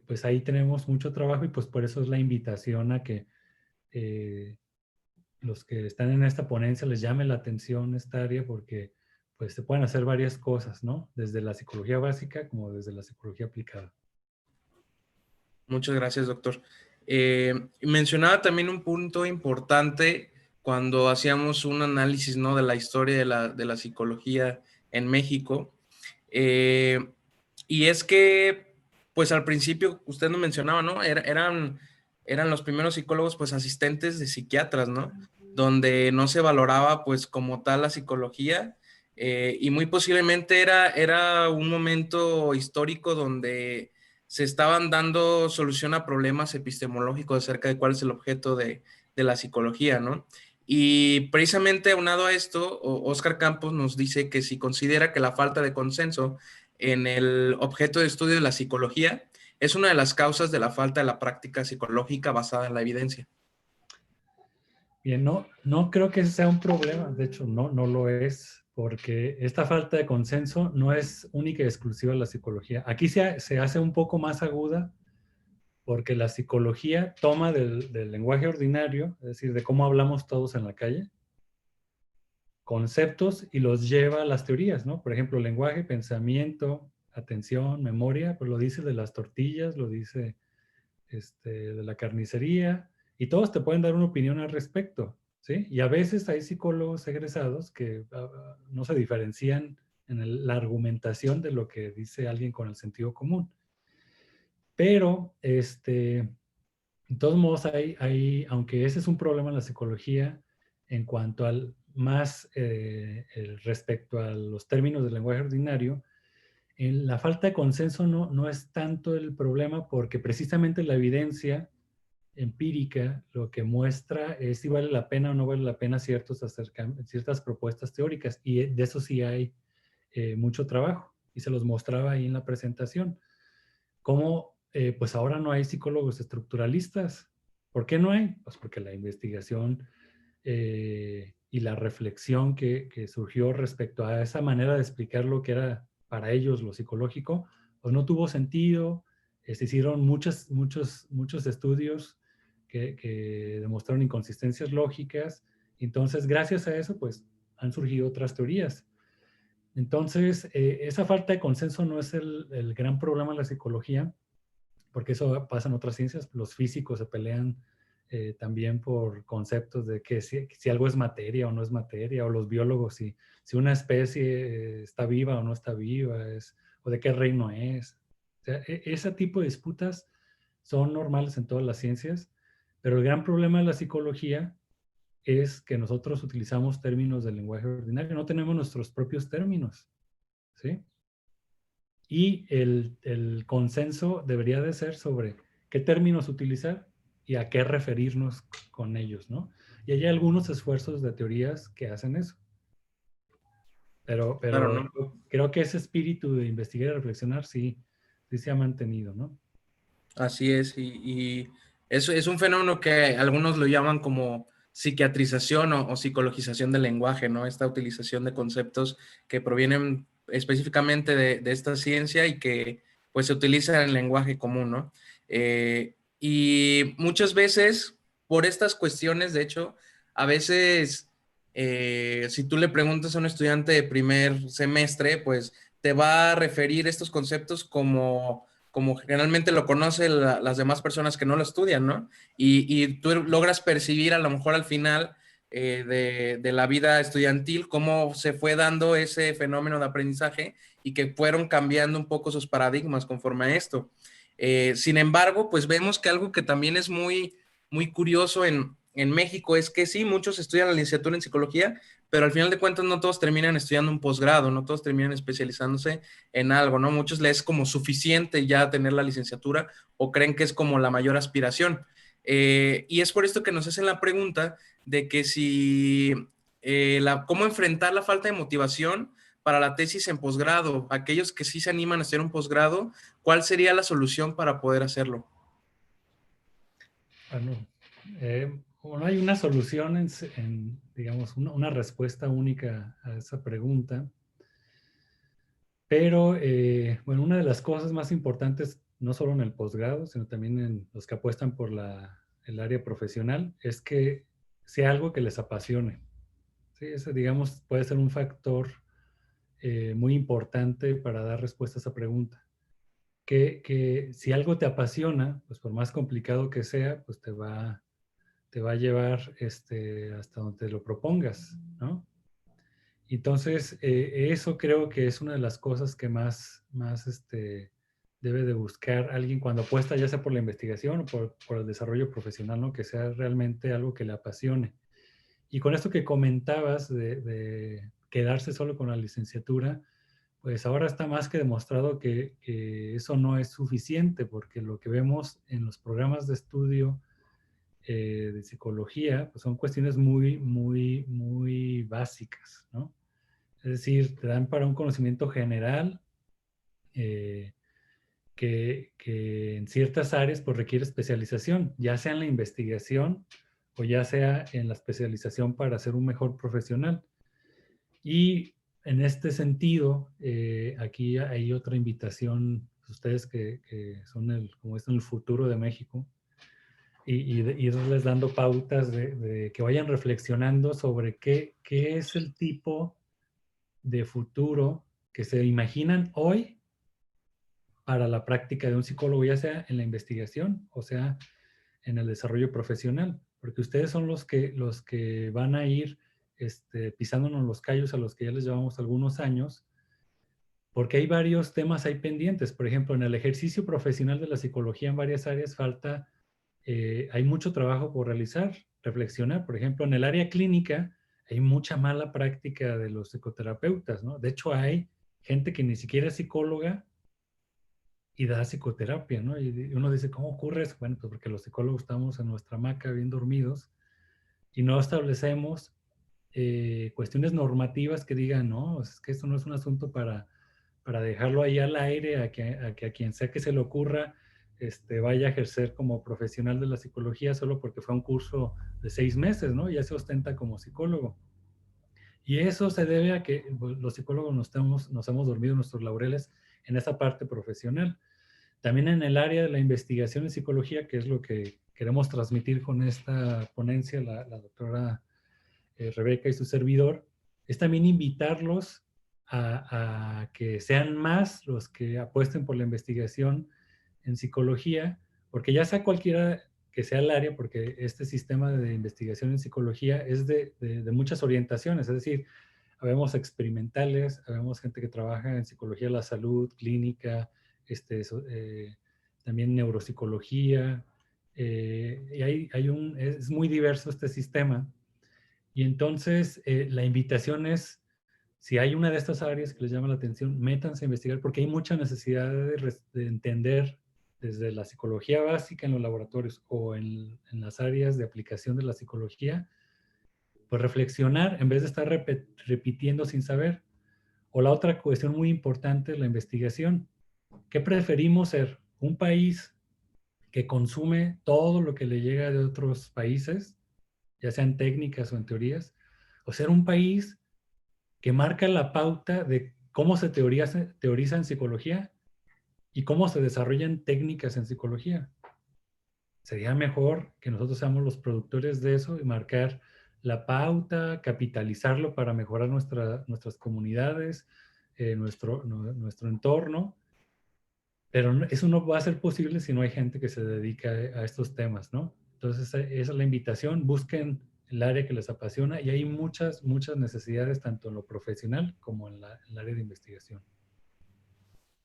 pues ahí tenemos mucho trabajo y pues por eso es la invitación a que los que están en esta ponencia les llame la atención esta área, porque pues se pueden hacer varias cosas, ¿no? Desde la psicología básica como desde la psicología aplicada. Muchas gracias, doctor. Mencionaba también un punto importante cuando hacíamos un análisis, ¿no?, de la historia de la psicología en México. Y es que, pues al principio, usted nos mencionaba, ¿no? Eran los primeros psicólogos, pues asistentes de psiquiatras, ¿no? Donde no se valoraba, pues como tal la psicología. Y muy posiblemente era un momento histórico donde se estaban dando solución a problemas epistemológicos acerca de cuál es el objeto de la psicología, ¿no? Y precisamente aunado a esto, Óscar Campos nos dice que si considera que la falta de consenso en el objeto de estudio de la psicología es una de las causas de la falta de la práctica psicológica basada en la evidencia. Bien, no creo que ese sea un problema. De hecho, no lo es, porque esta falta de consenso no es única y exclusiva de la psicología. Aquí se hace un poco más aguda porque la psicología toma del lenguaje ordinario, es decir, de cómo hablamos todos en la calle, conceptos y los lleva a las teorías, ¿no? Por ejemplo, lenguaje, pensamiento, atención, memoria, pues lo dice de las tortillas, lo dice de la carnicería, y todos te pueden dar una opinión al respecto, ¿sí? Y a veces hay psicólogos egresados que no se diferencian en la argumentación de lo que dice alguien con el sentido común. Pero, de todos modos, aunque ese es un problema en la psicología, en cuanto al más respecto a los términos del lenguaje ordinario, la falta de consenso no es tanto el problema, porque precisamente la evidencia empírica lo que muestra es si vale la pena o no vale la pena ciertas propuestas teóricas, y de eso sí hay mucho trabajo, y se los mostraba ahí en la presentación. Cómo pues ahora no hay psicólogos estructuralistas. ¿Por qué no hay? Pues porque la investigación y la reflexión que surgió respecto a esa manera de explicar lo que era para ellos lo psicológico, pues no tuvo sentido. Se hicieron muchos estudios que demostraron inconsistencias lógicas. Entonces, gracias a eso, pues han surgido otras teorías. Entonces, esa falta de consenso no es el gran problema de la psicología, porque eso pasa en otras ciencias. Los físicos se pelean también por conceptos de que si algo es materia o no es materia, o los biólogos si una especie está viva o no está viva, o de qué reino es. O sea, ese tipo de disputas son normales en todas las ciencias, pero el gran problema de la psicología es que nosotros utilizamos términos del lenguaje ordinario, no tenemos nuestros propios términos, ¿sí? Y el consenso debería de ser sobre qué términos utilizar y a qué referirnos con ellos, ¿no? Y hay algunos esfuerzos de teorías que hacen eso. Pero Claro, ¿no? creo que ese espíritu de investigar y reflexionar sí se ha mantenido, ¿no? Así es, y eso es un fenómeno que algunos lo llaman como psiquiatrización o psicologización del lenguaje, ¿no? Esta utilización de conceptos que provienen específicamente de esta ciencia y que pues se utiliza en el lenguaje común, ¿no? Y muchas veces, por estas cuestiones, de hecho, a veces, si tú le preguntas a un estudiante de primer semestre, pues te va a referir estos conceptos como generalmente lo conocen las demás personas que no lo estudian, ¿no? Y tú logras percibir a lo mejor al final de la vida estudiantil cómo se fue dando ese fenómeno de aprendizaje y que fueron cambiando un poco sus paradigmas conforme a esto. Sin embargo, pues vemos que algo que también es muy, muy curioso en México es que sí, muchos estudian la licenciatura en psicología, pero al final de cuentas no todos terminan estudiando un posgrado, no todos terminan especializándose en algo, ¿no? Muchos les es como suficiente ya tener la licenciatura o creen que es como la mayor aspiración. Y es por esto que nos hacen la pregunta de que si, cómo enfrentar la falta de motivación para la tesis en posgrado. Aquellos que sí se animan a hacer un posgrado, ¿cuál sería la solución para poder hacerlo? Bueno, no hay una solución digamos, una respuesta única a esa pregunta, pero bueno, una de las cosas más importantes, no solo en el posgrado, sino también en los que apuestan por el área profesional, es que sea algo que les apasione. Sí, ese, digamos, puede ser un factor muy importante para dar respuesta a esa pregunta. Que si algo te apasiona, pues por más complicado que sea, pues te va a llevar hasta donde te lo propongas, ¿no? Entonces, eso creo que es una de las cosas que más debe de buscar alguien cuando apuesta, ya sea por la investigación o por el desarrollo profesional, ¿no? Que sea realmente algo que le apasione. Y con esto que comentabas de quedarse solo con la licenciatura, pues ahora está más que demostrado que eso no es suficiente, porque lo que vemos en los programas de estudio de psicología, pues son cuestiones muy básicas, ¿no? Es decir, te dan para un conocimiento general eh, que en ciertas áreas pues requiere especialización, ya sea en la investigación o ya sea en la especialización para ser un mejor profesional. Y en este sentido, aquí hay otra invitación, ustedes que son como es en el futuro de México, y irles dando pautas de que vayan reflexionando sobre qué es el tipo de futuro que se imaginan hoy para la práctica de un psicólogo, ya sea en la investigación o sea en el desarrollo profesional, porque ustedes son los que van a ir pisándonos los callos a los que ya les llevamos algunos años, porque hay varios temas ahí pendientes. Por ejemplo, en el ejercicio profesional de la psicología en varias áreas hay mucho trabajo por realizar, reflexionar. Por ejemplo, en el área clínica hay mucha mala práctica de los psicoterapeutas, ¿no? De hecho, hay gente que ni siquiera es psicóloga y da psicoterapia, ¿no? Y uno dice, ¿cómo ocurre eso? Bueno, pues porque los psicólogos estamos en nuestra hamaca bien dormidos y no establecemos cuestiones normativas que digan, no, es que esto no es un asunto para dejarlo ahí al aire, a quien sea que se le ocurra vaya a ejercer como profesional de la psicología solo porque fue un curso de 6 meses, ¿no? Ya se ostenta como psicólogo. Y eso se debe a que pues, los psicólogos nos hemos dormido en nuestros laureles en esa parte profesional. También en el área de la investigación en psicología, que es lo que queremos transmitir con esta ponencia, la doctora Rebeca y su servidor, es también invitarlos a que sean más los que apuesten por la investigación en psicología, porque ya sea cualquiera que sea el área, porque este sistema de investigación en psicología es de muchas orientaciones, es decir, habemos experimentales, habemos gente que trabaja en psicología de la salud, clínica, también neuropsicología, y es muy diverso este sistema. Y entonces la invitación es, si hay una de estas áreas que les llama la atención, métanse a investigar porque hay mucha necesidad de entender desde la psicología básica en los laboratorios o en las áreas de aplicación de la psicología, pues reflexionar en vez de estar repitiendo sin saber. O la otra cuestión muy importante es la investigación. ¿Qué preferimos ser? ¿Un país que consume todo lo que le llega de otros países, ya sean técnicas o en teorías, o ser un país que marca la pauta de cómo se teoriza en psicología y cómo se desarrollan técnicas en psicología? Sería mejor que nosotros seamos los productores de eso y marcar la pauta, capitalizarlo para mejorar nuestras comunidades, nuestro entorno, pero eso no va a ser posible si no hay gente que se dedica a estos temas, ¿no? Entonces, esa es la invitación, busquen el área que les apasiona y hay muchas necesidades tanto en lo profesional como en el área de investigación.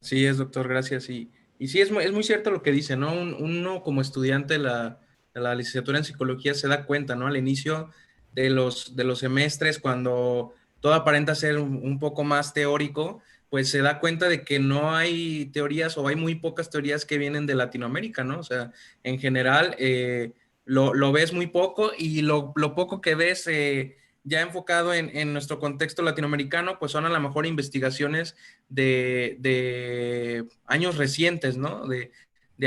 Sí, es, doctor, gracias. Y sí, es muy cierto lo que dice, ¿no? Uno como estudiante de la licenciatura en psicología se da cuenta, ¿no? Al inicio de los semestres, cuando todo aparenta ser un poco más teórico, pues se da cuenta de que no hay teorías o hay muy pocas teorías que vienen de Latinoamérica, ¿no? O sea, en general, lo ves muy poco y lo poco que ves ya enfocado en nuestro contexto latinoamericano, pues son a lo mejor investigaciones de años recientes, ¿no? De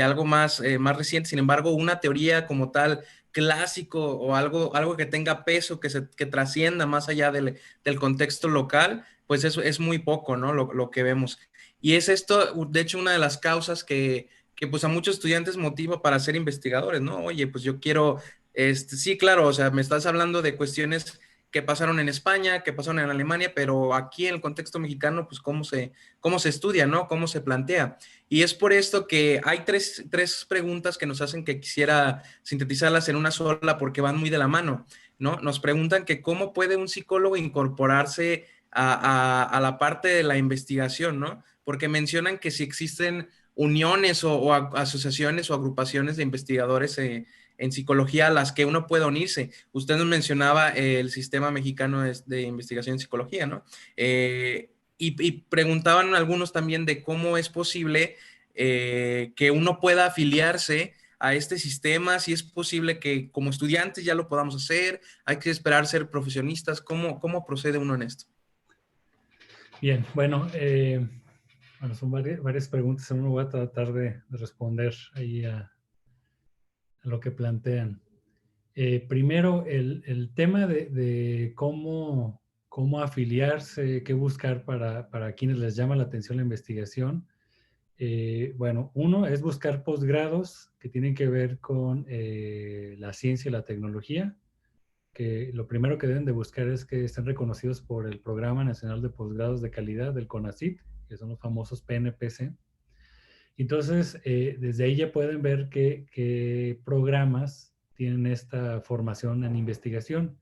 algo más reciente. Sin embargo, una teoría como tal clásico o algo que tenga peso, que trascienda más allá del contexto local, pues eso es muy poco, ¿no? Lo que vemos. Y es esto, de hecho, una de las causas que pues a muchos estudiantes motiva para ser investigadores, ¿no? Oye, pues yo quiero, sí, claro, o sea, me estás hablando de cuestiones que pasaron en España, que pasaron en Alemania, pero aquí en el contexto mexicano, pues cómo se estudia, ¿no? Cómo se plantea. Y es por esto que hay tres preguntas que nos hacen que quisiera sintetizarlas en una sola porque van muy de la mano, ¿no? Nos preguntan que cómo puede un psicólogo incorporarse a la parte de la investigación, ¿no? Porque mencionan que si existen uniones o asociaciones o agrupaciones de investigadores en psicología a las que uno puede unirse. Usted nos mencionaba el Sistema Mexicano de Investigación en Psicología, ¿no? Y preguntaban algunos también de cómo es posible que uno pueda afiliarse a este sistema, si es posible que como estudiantes ya lo podamos hacer, hay que esperar ser profesionistas, ¿cómo procede uno en esto? Bien, bueno, son varias preguntas. Uno voy a tratar de responder ahí a lo que plantean. Primero, el tema de cómo afiliarse, qué buscar para quienes les llama la atención la investigación. Bueno, uno es buscar posgrados que tienen que ver con la ciencia y la tecnología, que lo primero que deben de buscar es que estén reconocidos por el Programa Nacional de Posgrados de Calidad del CONACYT, que son los famosos PNPC. Entonces, desde ahí ya pueden ver qué programas tienen esta formación en investigación.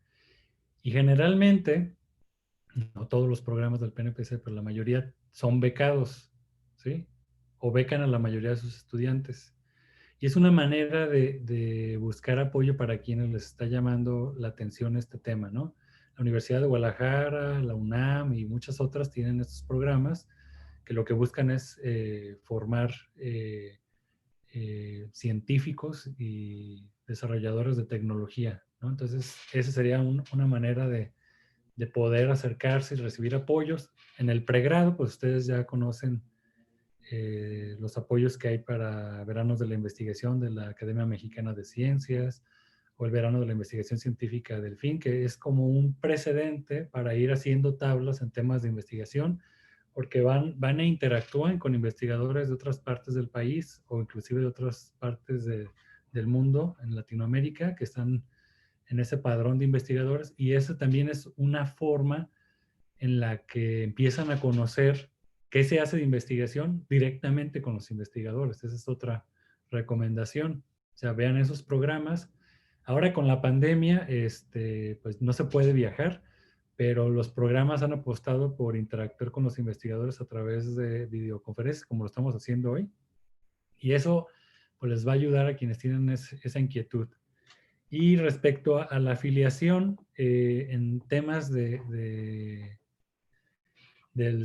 Y generalmente, no todos los programas del PNPC, pero la mayoría son becados, ¿sí? O becan a la mayoría de sus estudiantes. Y es una manera de buscar apoyo para quienes les está llamando la atención este tema, ¿no? La Universidad de Guadalajara, la UNAM y muchas otras tienen estos programas que lo que buscan es formar científicos y desarrolladores de tecnología, ¿no? Entonces, esa sería una manera de poder acercarse y recibir apoyos. En el pregrado, pues ustedes ya conocen los apoyos que hay para veranos de la investigación de la Academia Mexicana de Ciencias o el verano de la investigación científica del FIN, que es como un precedente para ir haciendo tablas en temas de investigación, porque van e interactúan con investigadores de otras partes del país o inclusive de otras partes del mundo, en Latinoamérica, que están en ese padrón de investigadores, y esa también es una forma en la que empiezan a conocer qué se hace de investigación directamente con los investigadores. Esa es otra recomendación. O sea, vean esos programas. Ahora con la pandemia, pues no se puede viajar, pero los programas han apostado por interactuar con los investigadores a través de videoconferencias, como lo estamos haciendo hoy. Y eso pues, les va a ayudar a quienes tienen esa inquietud. Y respecto a la afiliación, en temas del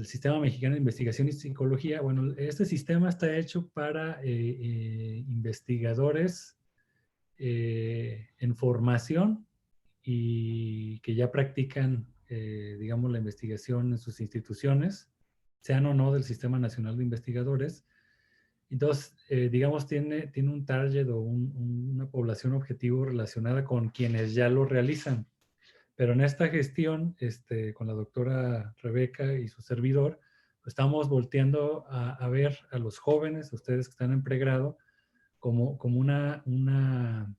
Sistema Mexicano de Investigación y Psicología, bueno, este sistema está hecho para investigadores en formación y que ya practican, digamos, la investigación en sus instituciones, sean o no del Sistema Nacional de Investigadores. Entonces, digamos, tiene un target o una población objetivo relacionada con quienes ya lo realizan. Pero en esta gestión, con la doctora Rebeca y su servidor, pues estamos volteando a ver a los jóvenes, a ustedes que están en pregrado, como una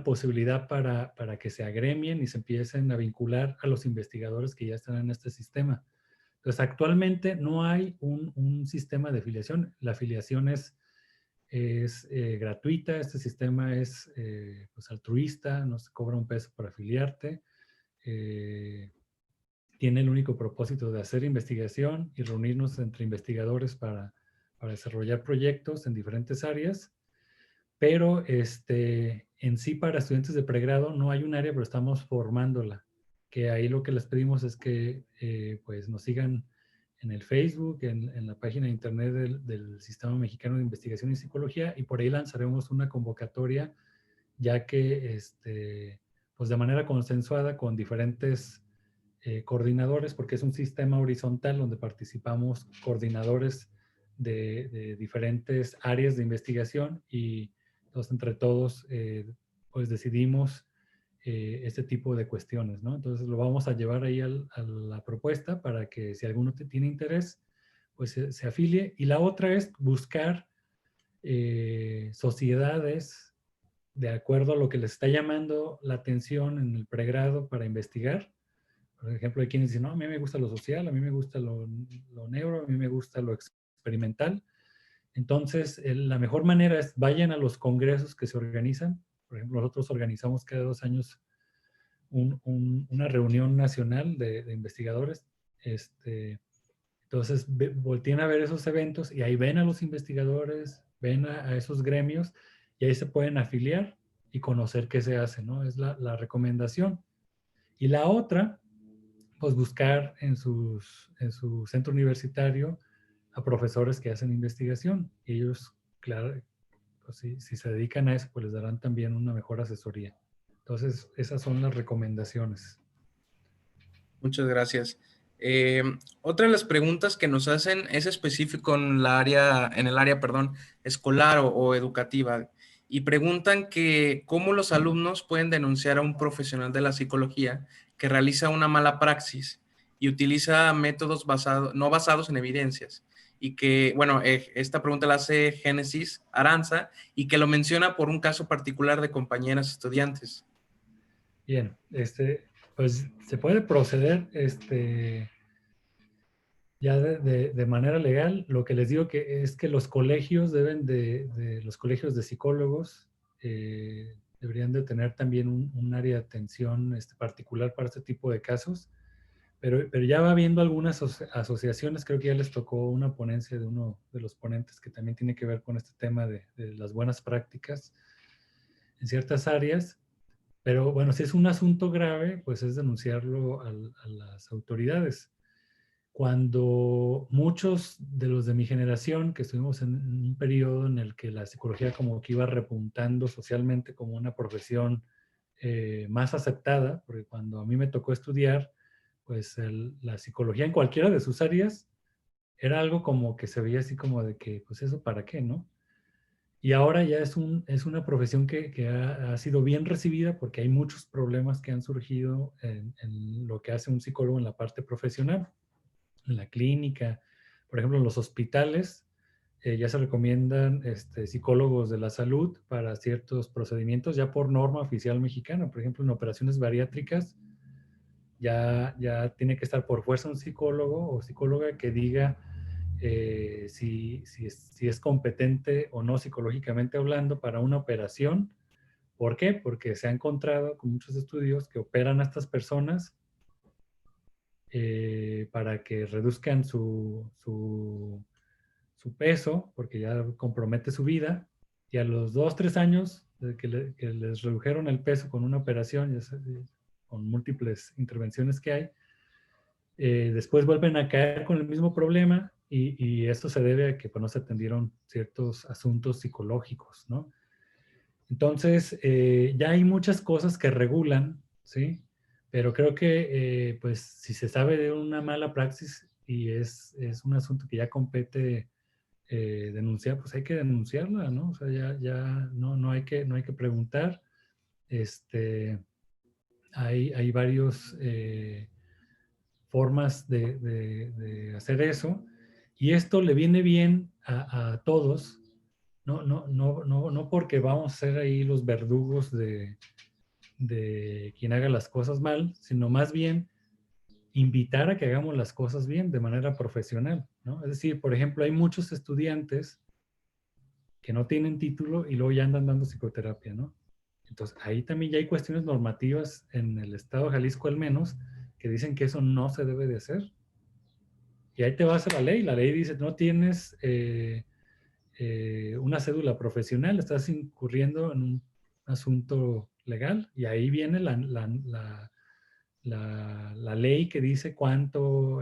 posibilidad para que se agremien y se empiecen a vincular a los investigadores que ya están en este sistema. Entonces, actualmente no hay un sistema de afiliación. La afiliación es gratuita, este sistema es pues altruista, no se cobra un peso por afiliarte. Tiene el único propósito de hacer investigación y reunirnos entre investigadores para desarrollar proyectos en diferentes áreas, pero en sí para estudiantes de pregrado no hay un área, pero estamos formándola, que ahí lo que les pedimos es que pues nos sigan en el Facebook, en la página de internet del Sistema Mexicano de Investigación y Psicología, y por ahí lanzaremos una convocatoria ya que pues de manera consensuada con diferentes coordinadores, porque es un sistema horizontal donde participamos coordinadores de diferentes áreas de investigación y entonces entre todos pues decidimos este tipo de cuestiones, ¿no? Entonces lo vamos a llevar ahí a la propuesta para que si alguno tiene interés, pues se afilie. Y la otra es buscar sociedades de acuerdo a lo que les está llamando la atención en el pregrado para investigar. Por ejemplo, hay quienes dicen, no, a mí me gusta lo social, a mí me gusta lo neuro, a mí me gusta lo experimental. Entonces, la mejor manera es vayan a los congresos que se organizan. Por ejemplo, nosotros organizamos cada 2 años una reunión nacional de investigadores. Entonces, volteen a ver esos eventos y ahí ven a los investigadores, ven a esos gremios y ahí se pueden afiliar y conocer qué se hace, ¿no? Es la recomendación. Y la otra, pues buscar en su centro universitario a profesores que hacen investigación. Y ellos, claro, pues si se dedican a eso, pues les darán también una mejor asesoría. Entonces, esas son las recomendaciones. Muchas gracias. Otra de las preguntas que nos hacen es específico en el área, perdón, escolar o educativa. Y preguntan que cómo los alumnos pueden denunciar a un profesional de la psicología que realiza una mala praxis y utiliza métodos no basados en evidencias. Y que, bueno, esta pregunta la hace Génesis Aranza y que lo menciona por un caso particular de compañeras estudiantes. Bien, pues se puede proceder ya de manera legal. Lo que les digo que es que los colegios los colegios de psicólogos deberían de tener también un área de atención particular para este tipo de casos. Pero ya va habiendo algunas asociaciones, creo que ya les tocó una ponencia de uno de los ponentes que también tiene que ver con este tema de las buenas prácticas en ciertas áreas. Pero bueno, si es un asunto grave, pues es denunciarlo a las autoridades. Cuando muchos de los de mi generación, que estuvimos en un periodo en el que la psicología como que iba repuntando socialmente como una profesión más aceptada, porque cuando a mí me tocó estudiar, pues la psicología en cualquiera de sus áreas era algo como que se veía así como de que, pues eso para qué, ¿no? Y ahora ya es una profesión que ha sido bien recibida porque hay muchos problemas que han surgido en lo que hace un psicólogo en la parte profesional, en la clínica. Por ejemplo, en los hospitales ya se recomiendan psicólogos de la salud para ciertos procedimientos ya por norma oficial mexicana. Por ejemplo, en operaciones bariátricas ya tiene que estar por fuerza un psicólogo o psicóloga que diga si es competente o no psicológicamente hablando para una operación. ¿Por qué? Porque se ha encontrado con muchos estudios que operan a estas personas para que reduzcan su peso, porque ya compromete su vida, y a los 2, 3 años de que les redujeron el peso con una operación, con múltiples intervenciones que hay, después vuelven a caer con el mismo problema y esto se debe a que pues, no se atendieron ciertos asuntos psicológicos, ¿no? Entonces, ya hay muchas cosas que regulan, ¿sí? Pero creo que, pues, si se sabe de una mala praxis y es un asunto que ya compete denunciar, pues hay que denunciarla, ¿no? O sea, ya no hay que preguntar. Hay varios formas de hacer eso. Y esto le viene bien a todos, no porque vamos a ser ahí los verdugos de quien haga las cosas mal, sino más bien invitar a que hagamos las cosas bien de manera profesional, ¿no? Es decir, por ejemplo, hay muchos estudiantes que no tienen título y luego ya andan dando psicoterapia, ¿no? Entonces, ahí también ya hay cuestiones normativas en el estado de Jalisco al menos que dicen que eso no se debe de hacer. Y ahí te vas a la ley dice, no tienes una cédula profesional, estás incurriendo en un asunto legal y ahí viene la ley que dice cuánto,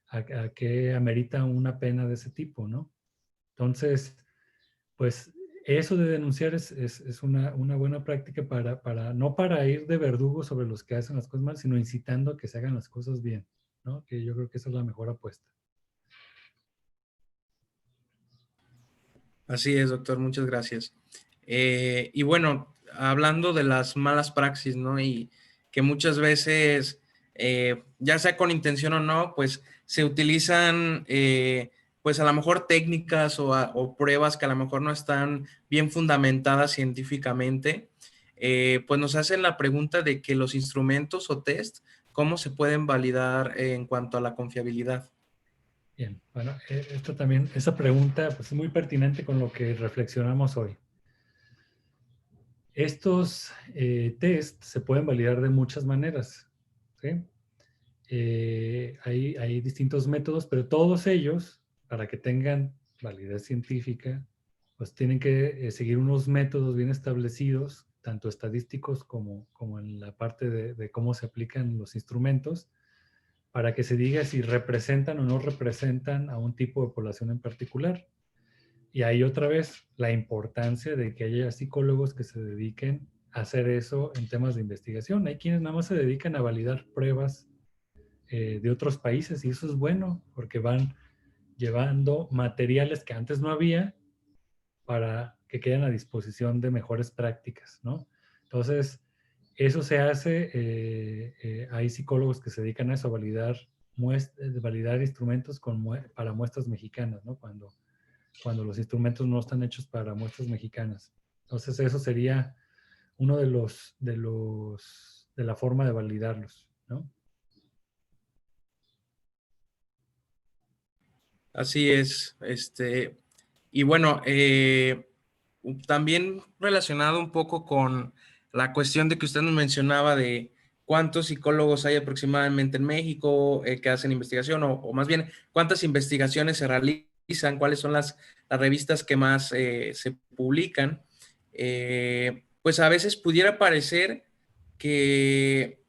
a qué amerita una pena de ese tipo, ¿no? Entonces, pues eso de denunciar es una buena práctica no para ir de verdugo sobre los que hacen las cosas mal, sino incitando a que se hagan las cosas bien, ¿no? Que yo creo que esa es la mejor apuesta. Así es, doctor, muchas gracias. Y bueno, hablando de las malas praxis, ¿no? Y que muchas veces, ya sea con intención o no, pues se utilizan, pues a lo mejor técnicas o pruebas que a lo mejor no están bien fundamentadas científicamente. Pues nos hacen la pregunta de que los instrumentos o test, ¿cómo se pueden validar en cuanto a la confiabilidad? Bien, bueno, esa pregunta pues, es muy pertinente con lo que reflexionamos hoy. Estos test se pueden validar de muchas maneras, ¿sí? Hay distintos métodos, pero todos ellos, para que tengan validez científica, pues tienen que seguir unos métodos bien establecidos, tanto estadísticos como en la parte de cómo se aplican los instrumentos, para que se diga si representan o no representan a un tipo de población en particular. Y ahí otra vez la importancia de que haya psicólogos que se dediquen a hacer eso en temas de investigación. Hay quienes nada más se dedican a validar pruebas de otros países y eso es bueno porque van llevando materiales que antes no había para que queden a disposición de mejores prácticas, ¿no? Entonces, eso se hace, hay psicólogos que se dedican a eso, a validar instrumentos para muestras mexicanas, ¿no? Cuando los instrumentos no están hechos para muestras mexicanas. Entonces, eso sería uno de la forma de validarlos, ¿no? Así es, y bueno, también relacionado un poco con la cuestión de que usted nos mencionaba de cuántos psicólogos hay aproximadamente en México que hacen investigación, o más bien, cuántas investigaciones se realizan, cuáles son las revistas que más se publican, pues a veces pudiera parecer que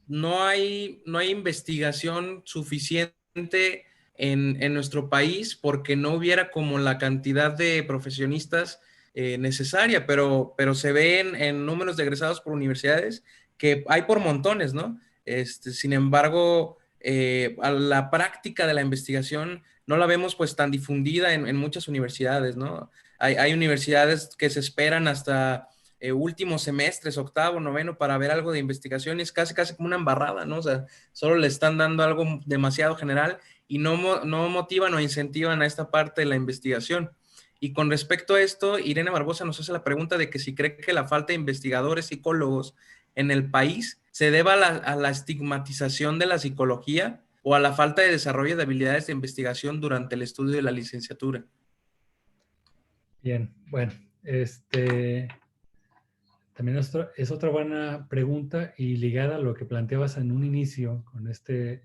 no hay investigación suficiente en nuestro país porque no hubiera como la cantidad de profesionistas necesaria, pero se ve en números de egresados por universidades que hay por montones, ¿no? Sin embargo, a la práctica de la investigación no la vemos pues tan difundida en muchas universidades, ¿no? Hay universidades que se esperan hasta últimos semestres, octavo, noveno, para ver algo de investigación, y es casi como una embarrada, ¿no? O sea, solo le están dando algo demasiado general y no motivan o incentivan a esta parte de la investigación. Y con respecto a esto, Irene Barbosa nos hace la pregunta de que si cree que la falta de investigadores psicólogos en el país se deba a la estigmatización de la psicología o a la falta de desarrollo de habilidades de investigación durante el estudio de la licenciatura. Bien, bueno, también es otra buena pregunta y ligada a lo que planteabas en un inicio con este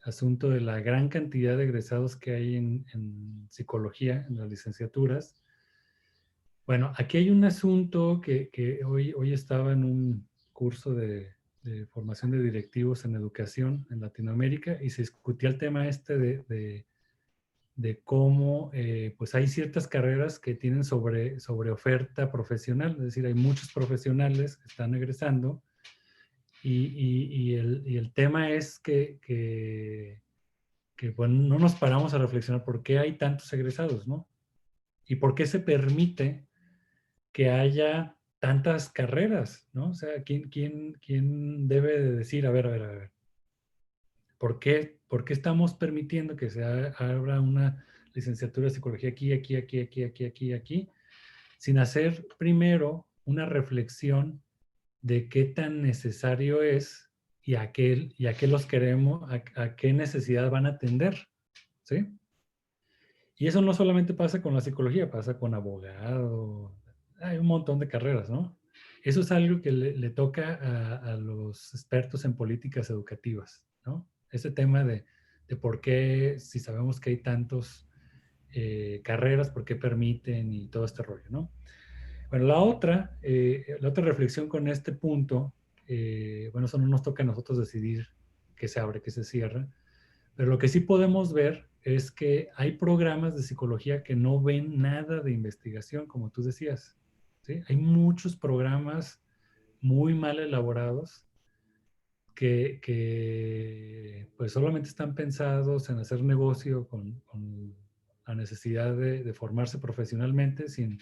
asunto de la gran cantidad de egresados que hay en psicología, en las licenciaturas. Bueno, aquí hay un asunto que hoy estaba en un curso de formación de directivos en educación en Latinoamérica y se discutía el tema de cómo pues hay ciertas carreras que tienen sobre oferta profesional, es decir, hay muchos profesionales que están egresando y el tema es que bueno, no nos paramos a reflexionar por qué hay tantos egresados, ¿no? Y por qué se permite que haya tantas carreras, ¿no? O sea, ¿quién debe de decir, a ver, ¿por qué estamos permitiendo que se abra una licenciatura de psicología aquí, sin hacer primero una reflexión de qué tan necesario es y a qué los queremos, a qué necesidad van a atender, ¿sí? Y eso no solamente pasa con la psicología, pasa con abogado, hay un montón de carreras, ¿no? Eso es algo que le toca a los expertos en políticas educativas, ¿no? Ese tema de por qué, si sabemos que hay tantos carreras, por qué permiten y todo este rollo, ¿no? Bueno, la otra reflexión con este punto, bueno, eso no nos toca a nosotros decidir qué se abre, qué se cierra, pero lo que sí podemos ver es que hay programas de psicología que no ven nada de investigación, como tú decías, ¿sí? Hay muchos programas muy mal elaborados que pues solamente están pensados en hacer negocio con la necesidad de formarse profesionalmente sin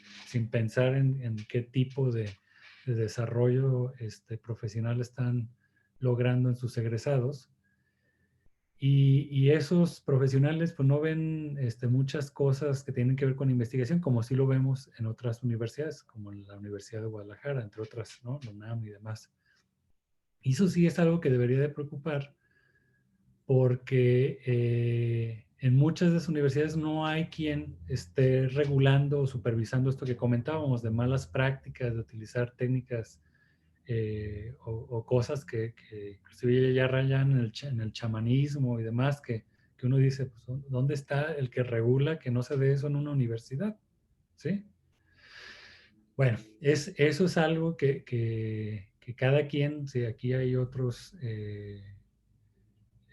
pensar en qué tipo de desarrollo profesional están logrando en sus egresados. Y esos profesionales pues no ven muchas cosas que tienen que ver con investigación, como sí lo vemos en otras universidades, como en la Universidad de Guadalajara, entre otras, ¿no? La UNAM y demás. Y eso sí es algo que debería de preocupar, porque en muchas de las universidades no hay quien esté regulando o supervisando esto que comentábamos, de malas prácticas, de utilizar técnicas o cosas que inclusive ya rayan en el chamanismo y demás, que uno dice, pues, ¿dónde está el que regula que no se dé eso en una universidad? ¿Sí? Bueno, eso es algo que cada quien, si aquí hay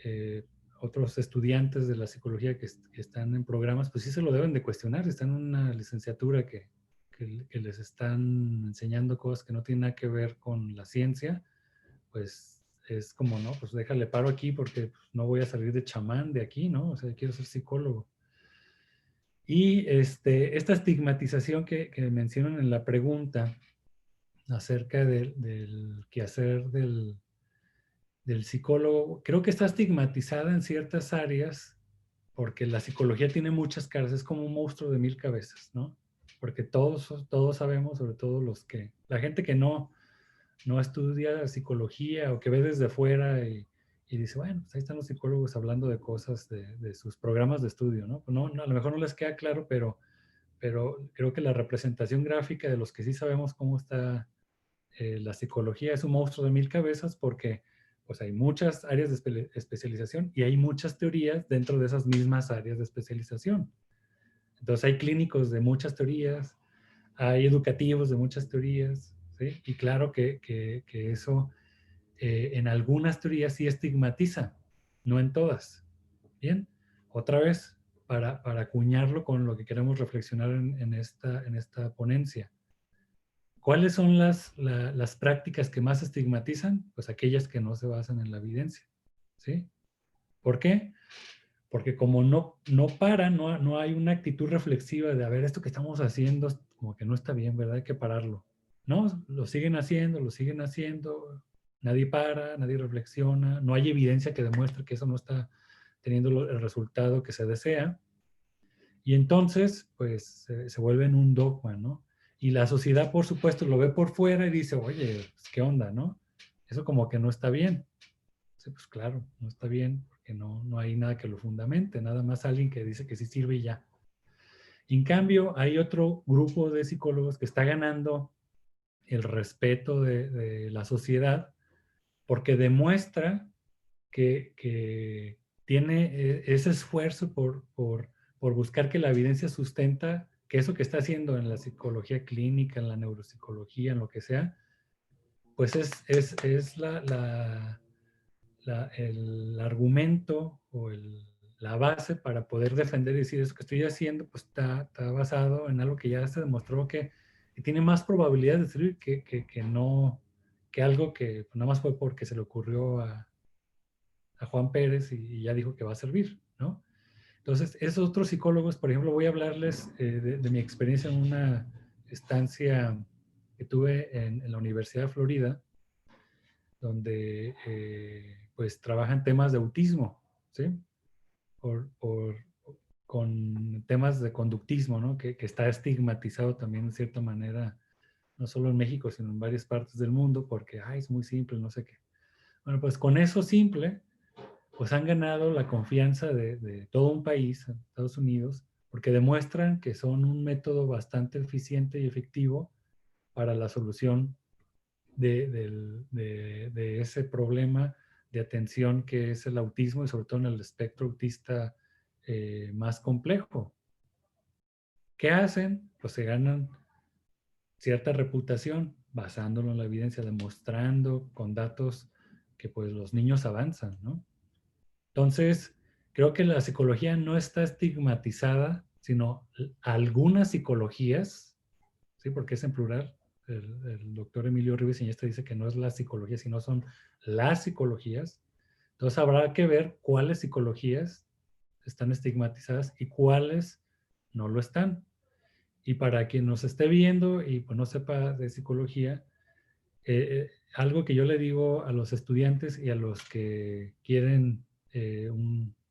eh, otros estudiantes de la psicología que están en programas, pues sí se lo deben de cuestionar. Están en una licenciatura que les están enseñando cosas que no tienen nada que ver con la ciencia, pues es como, ¿no? Pues déjale paro aquí porque pues, no voy a salir de chamán de aquí, ¿no? O sea, quiero ser psicólogo. Y esta estigmatización que mencionan en la pregunta acerca del quehacer del psicólogo, creo que está estigmatizada en ciertas áreas porque la psicología tiene muchas caras, es como un monstruo de 1000 cabezas, ¿no? Porque todos sabemos, sobre todo la gente que no estudia psicología o que ve desde fuera y dice, bueno, pues ahí están los psicólogos hablando de cosas de sus programas de estudio, ¿no? Pues no, a lo mejor no les queda claro, pero creo que la representación gráfica de los que sí sabemos cómo está la psicología es un monstruo de 1000 cabezas porque pues hay muchas áreas de especialización y hay muchas teorías dentro de esas mismas áreas de especialización. Entonces hay clínicos de muchas teorías, hay educativos de muchas teorías, ¿sí? Y claro que eso en algunas teorías sí estigmatiza, no en todas. Bien, otra vez, para acuñarlo con lo que queremos reflexionar en esta ponencia. ¿Cuáles son las prácticas que más estigmatizan? Pues aquellas que no se basan en la evidencia, ¿sí? ¿Por qué? Porque como no hay una actitud reflexiva de, a ver, esto que estamos haciendo como que no está bien, ¿verdad? Hay que pararlo. No, lo siguen haciendo, nadie para, nadie reflexiona, no hay evidencia que demuestre que eso no está teniendo el resultado que se desea. Y entonces, pues, se vuelve en un dogma, ¿no? Y la sociedad, por supuesto, lo ve por fuera y dice, oye, pues, ¿qué onda, no? Eso como que no está bien. Sí, pues claro, no está bien porque no hay nada que lo fundamente, nada más alguien que dice que sí sirve y ya. En cambio, hay otro grupo de psicólogos que está ganando el respeto de la sociedad porque demuestra que tiene ese esfuerzo por buscar que la evidencia sustenta que eso que está haciendo en la psicología clínica, en la neuropsicología, en lo que sea, pues es el argumento o la base para poder defender y decir eso que estoy haciendo, pues está basado en algo que ya se demostró que tiene más probabilidad de servir que no, que algo que nada más fue porque se le ocurrió a Juan Pérez y ya dijo que va a servir, ¿no? Entonces, esos otros psicólogos, por ejemplo, voy a hablarles de mi experiencia en una estancia que tuve en la Universidad de Florida, donde pues trabajan temas de autismo, ¿sí? Con temas de conductismo, ¿no? Que está estigmatizado también de cierta manera, no solo en México, sino en varias partes del mundo, porque, ay, es muy simple, no sé qué. Bueno, pues con eso simple, pues han ganado la confianza de todo un país, Estados Unidos, porque demuestran que son un método bastante eficiente y efectivo para la solución de ese problema de atención que es el autismo y sobre todo en el espectro autista más complejo. ¿Qué hacen? Pues se ganan cierta reputación basándolo en la evidencia, demostrando con datos que pues los niños avanzan, ¿no? Entonces, creo que la psicología no está estigmatizada, sino algunas psicologías, ¿sí? Porque es en plural. El doctor Emilio Ribes Iniesta dice que no es la psicología, sino son las psicologías. Entonces habrá que ver cuáles psicologías están estigmatizadas y cuáles no lo están. Y para quien nos esté viendo y pues no sepa de psicología, algo que yo le digo a los estudiantes y a los que quieren,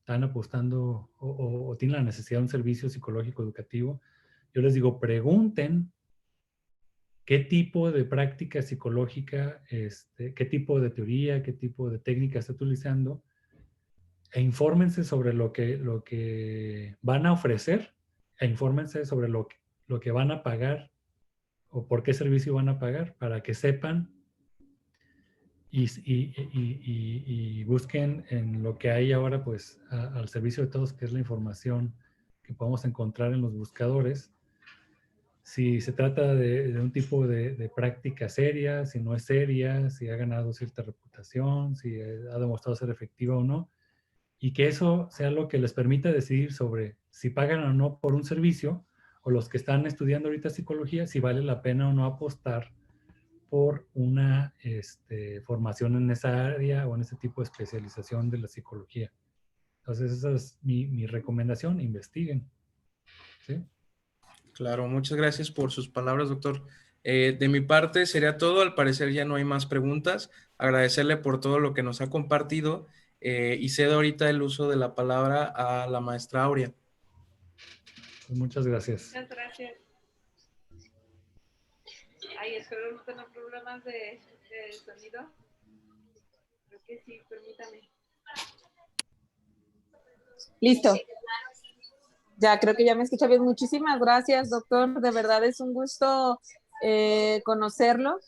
están apostando o tienen la necesidad de un servicio psicológico educativo, yo les digo, pregunten qué tipo de práctica psicológica, qué tipo de teoría, qué tipo de técnica está utilizando, e infórmense sobre lo que van a ofrecer, e infórmense sobre lo que van a pagar o por qué servicio van a pagar, para que sepan y busquen en lo que hay ahora, pues, al servicio de todos, que es la información que podemos encontrar en los buscadores. Si se trata de un tipo de práctica seria, si no es seria, si ha ganado cierta reputación, si ha demostrado ser efectiva o no, y que eso sea lo que les permita decidir sobre si pagan o no por un servicio, o los que están estudiando ahorita psicología, si vale la pena o no apostar por una formación en esa área o en ese tipo de especialización de la psicología. Entonces esa es mi recomendación, investiguen. ¿Sí? Claro, muchas gracias por sus palabras, doctor. De mi parte sería todo. Al parecer ya no hay más preguntas. Agradecerle por todo lo que nos ha compartido y cedo ahorita el uso de la palabra a la maestra Aurea. Pues muchas gracias. Muchas gracias. Ay, espero no tener problemas de sonido. Creo que sí, permítame. Listo. Ya, creo que ya me escucha bien. Muchísimas gracias, doctor. De verdad es un gusto conocerlo.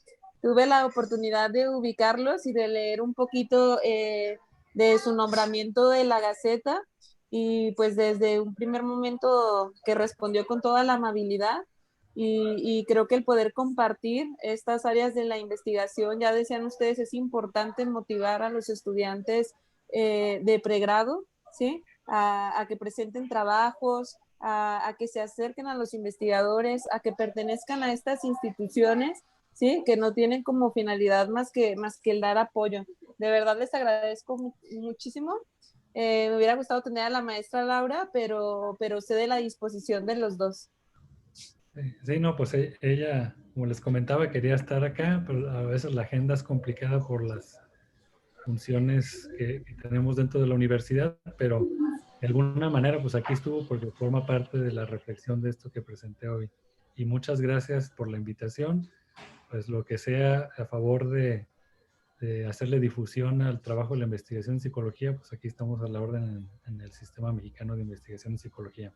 Tuve la oportunidad de ubicarlos y de leer un poquito de su nombramiento de la Gaceta, y pues desde un primer momento que respondió con toda la amabilidad, y creo que el poder compartir estas áreas de la investigación, ya decían ustedes, es importante motivar a los estudiantes de pregrado, ¿sí? A que presenten trabajos, a que se acerquen a los investigadores, a que pertenezcan a estas instituciones, ¿sí? Que no tienen como finalidad más que el dar apoyo. De verdad les agradezco muchísimo. Me hubiera gustado tener a la maestra Laura, pero sé de la disposición de los dos. Sí, no, pues ella, como les comentaba, quería estar acá, pero a veces la agenda es complicada por las funciones que tenemos dentro de la universidad, pero de alguna manera, pues aquí estuvo porque forma parte de la reflexión de esto que presenté hoy. Y muchas gracias por la invitación. Pues lo que sea a favor de hacerle difusión al trabajo de la investigación en psicología, pues aquí estamos a la orden en el Sistema Mexicano de Investigación en Psicología.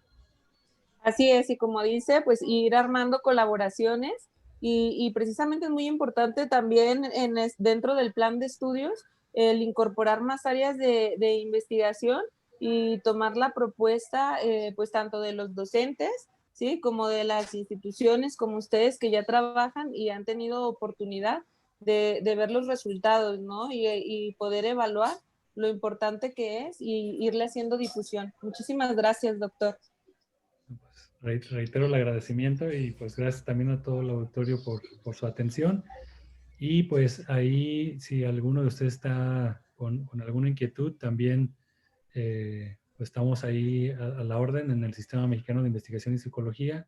Así es, y como dice, pues ir armando colaboraciones, y precisamente es muy importante también dentro del plan de estudios el incorporar más áreas de investigación y tomar la propuesta pues tanto de los docentes, ¿sí? Como de las instituciones como ustedes que ya trabajan y han tenido oportunidad de ver los resultados, ¿no? Y poder evaluar lo importante que es y irle haciendo difusión. Muchísimas gracias, doctor. Pues reitero el agradecimiento y pues gracias también a todo el auditorio por su atención. Y pues ahí, si alguno de ustedes está con alguna inquietud, también pues estamos ahí a la orden en el Sistema Mexicano de Investigación y Psicología.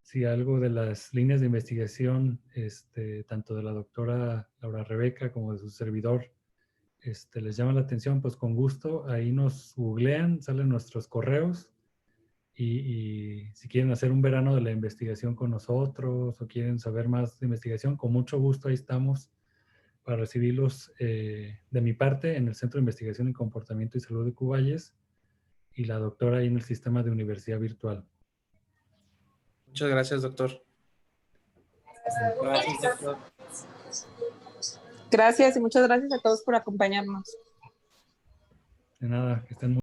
Si algo de las líneas de investigación, tanto de la doctora Laura Rebeca como de su servidor, les llama la atención, pues con gusto, ahí nos googlean, salen nuestros correos. Y si quieren hacer un verano de la investigación con nosotros o quieren saber más de investigación, con mucho gusto ahí estamos para recibirlos de mi parte en el Centro de Investigación en Comportamiento y Salud de Cuballes y la doctora ahí en el sistema de universidad virtual. Muchas gracias, doctor. Gracias, doctor. Gracias y muchas gracias a todos por acompañarnos. De nada, que estén muy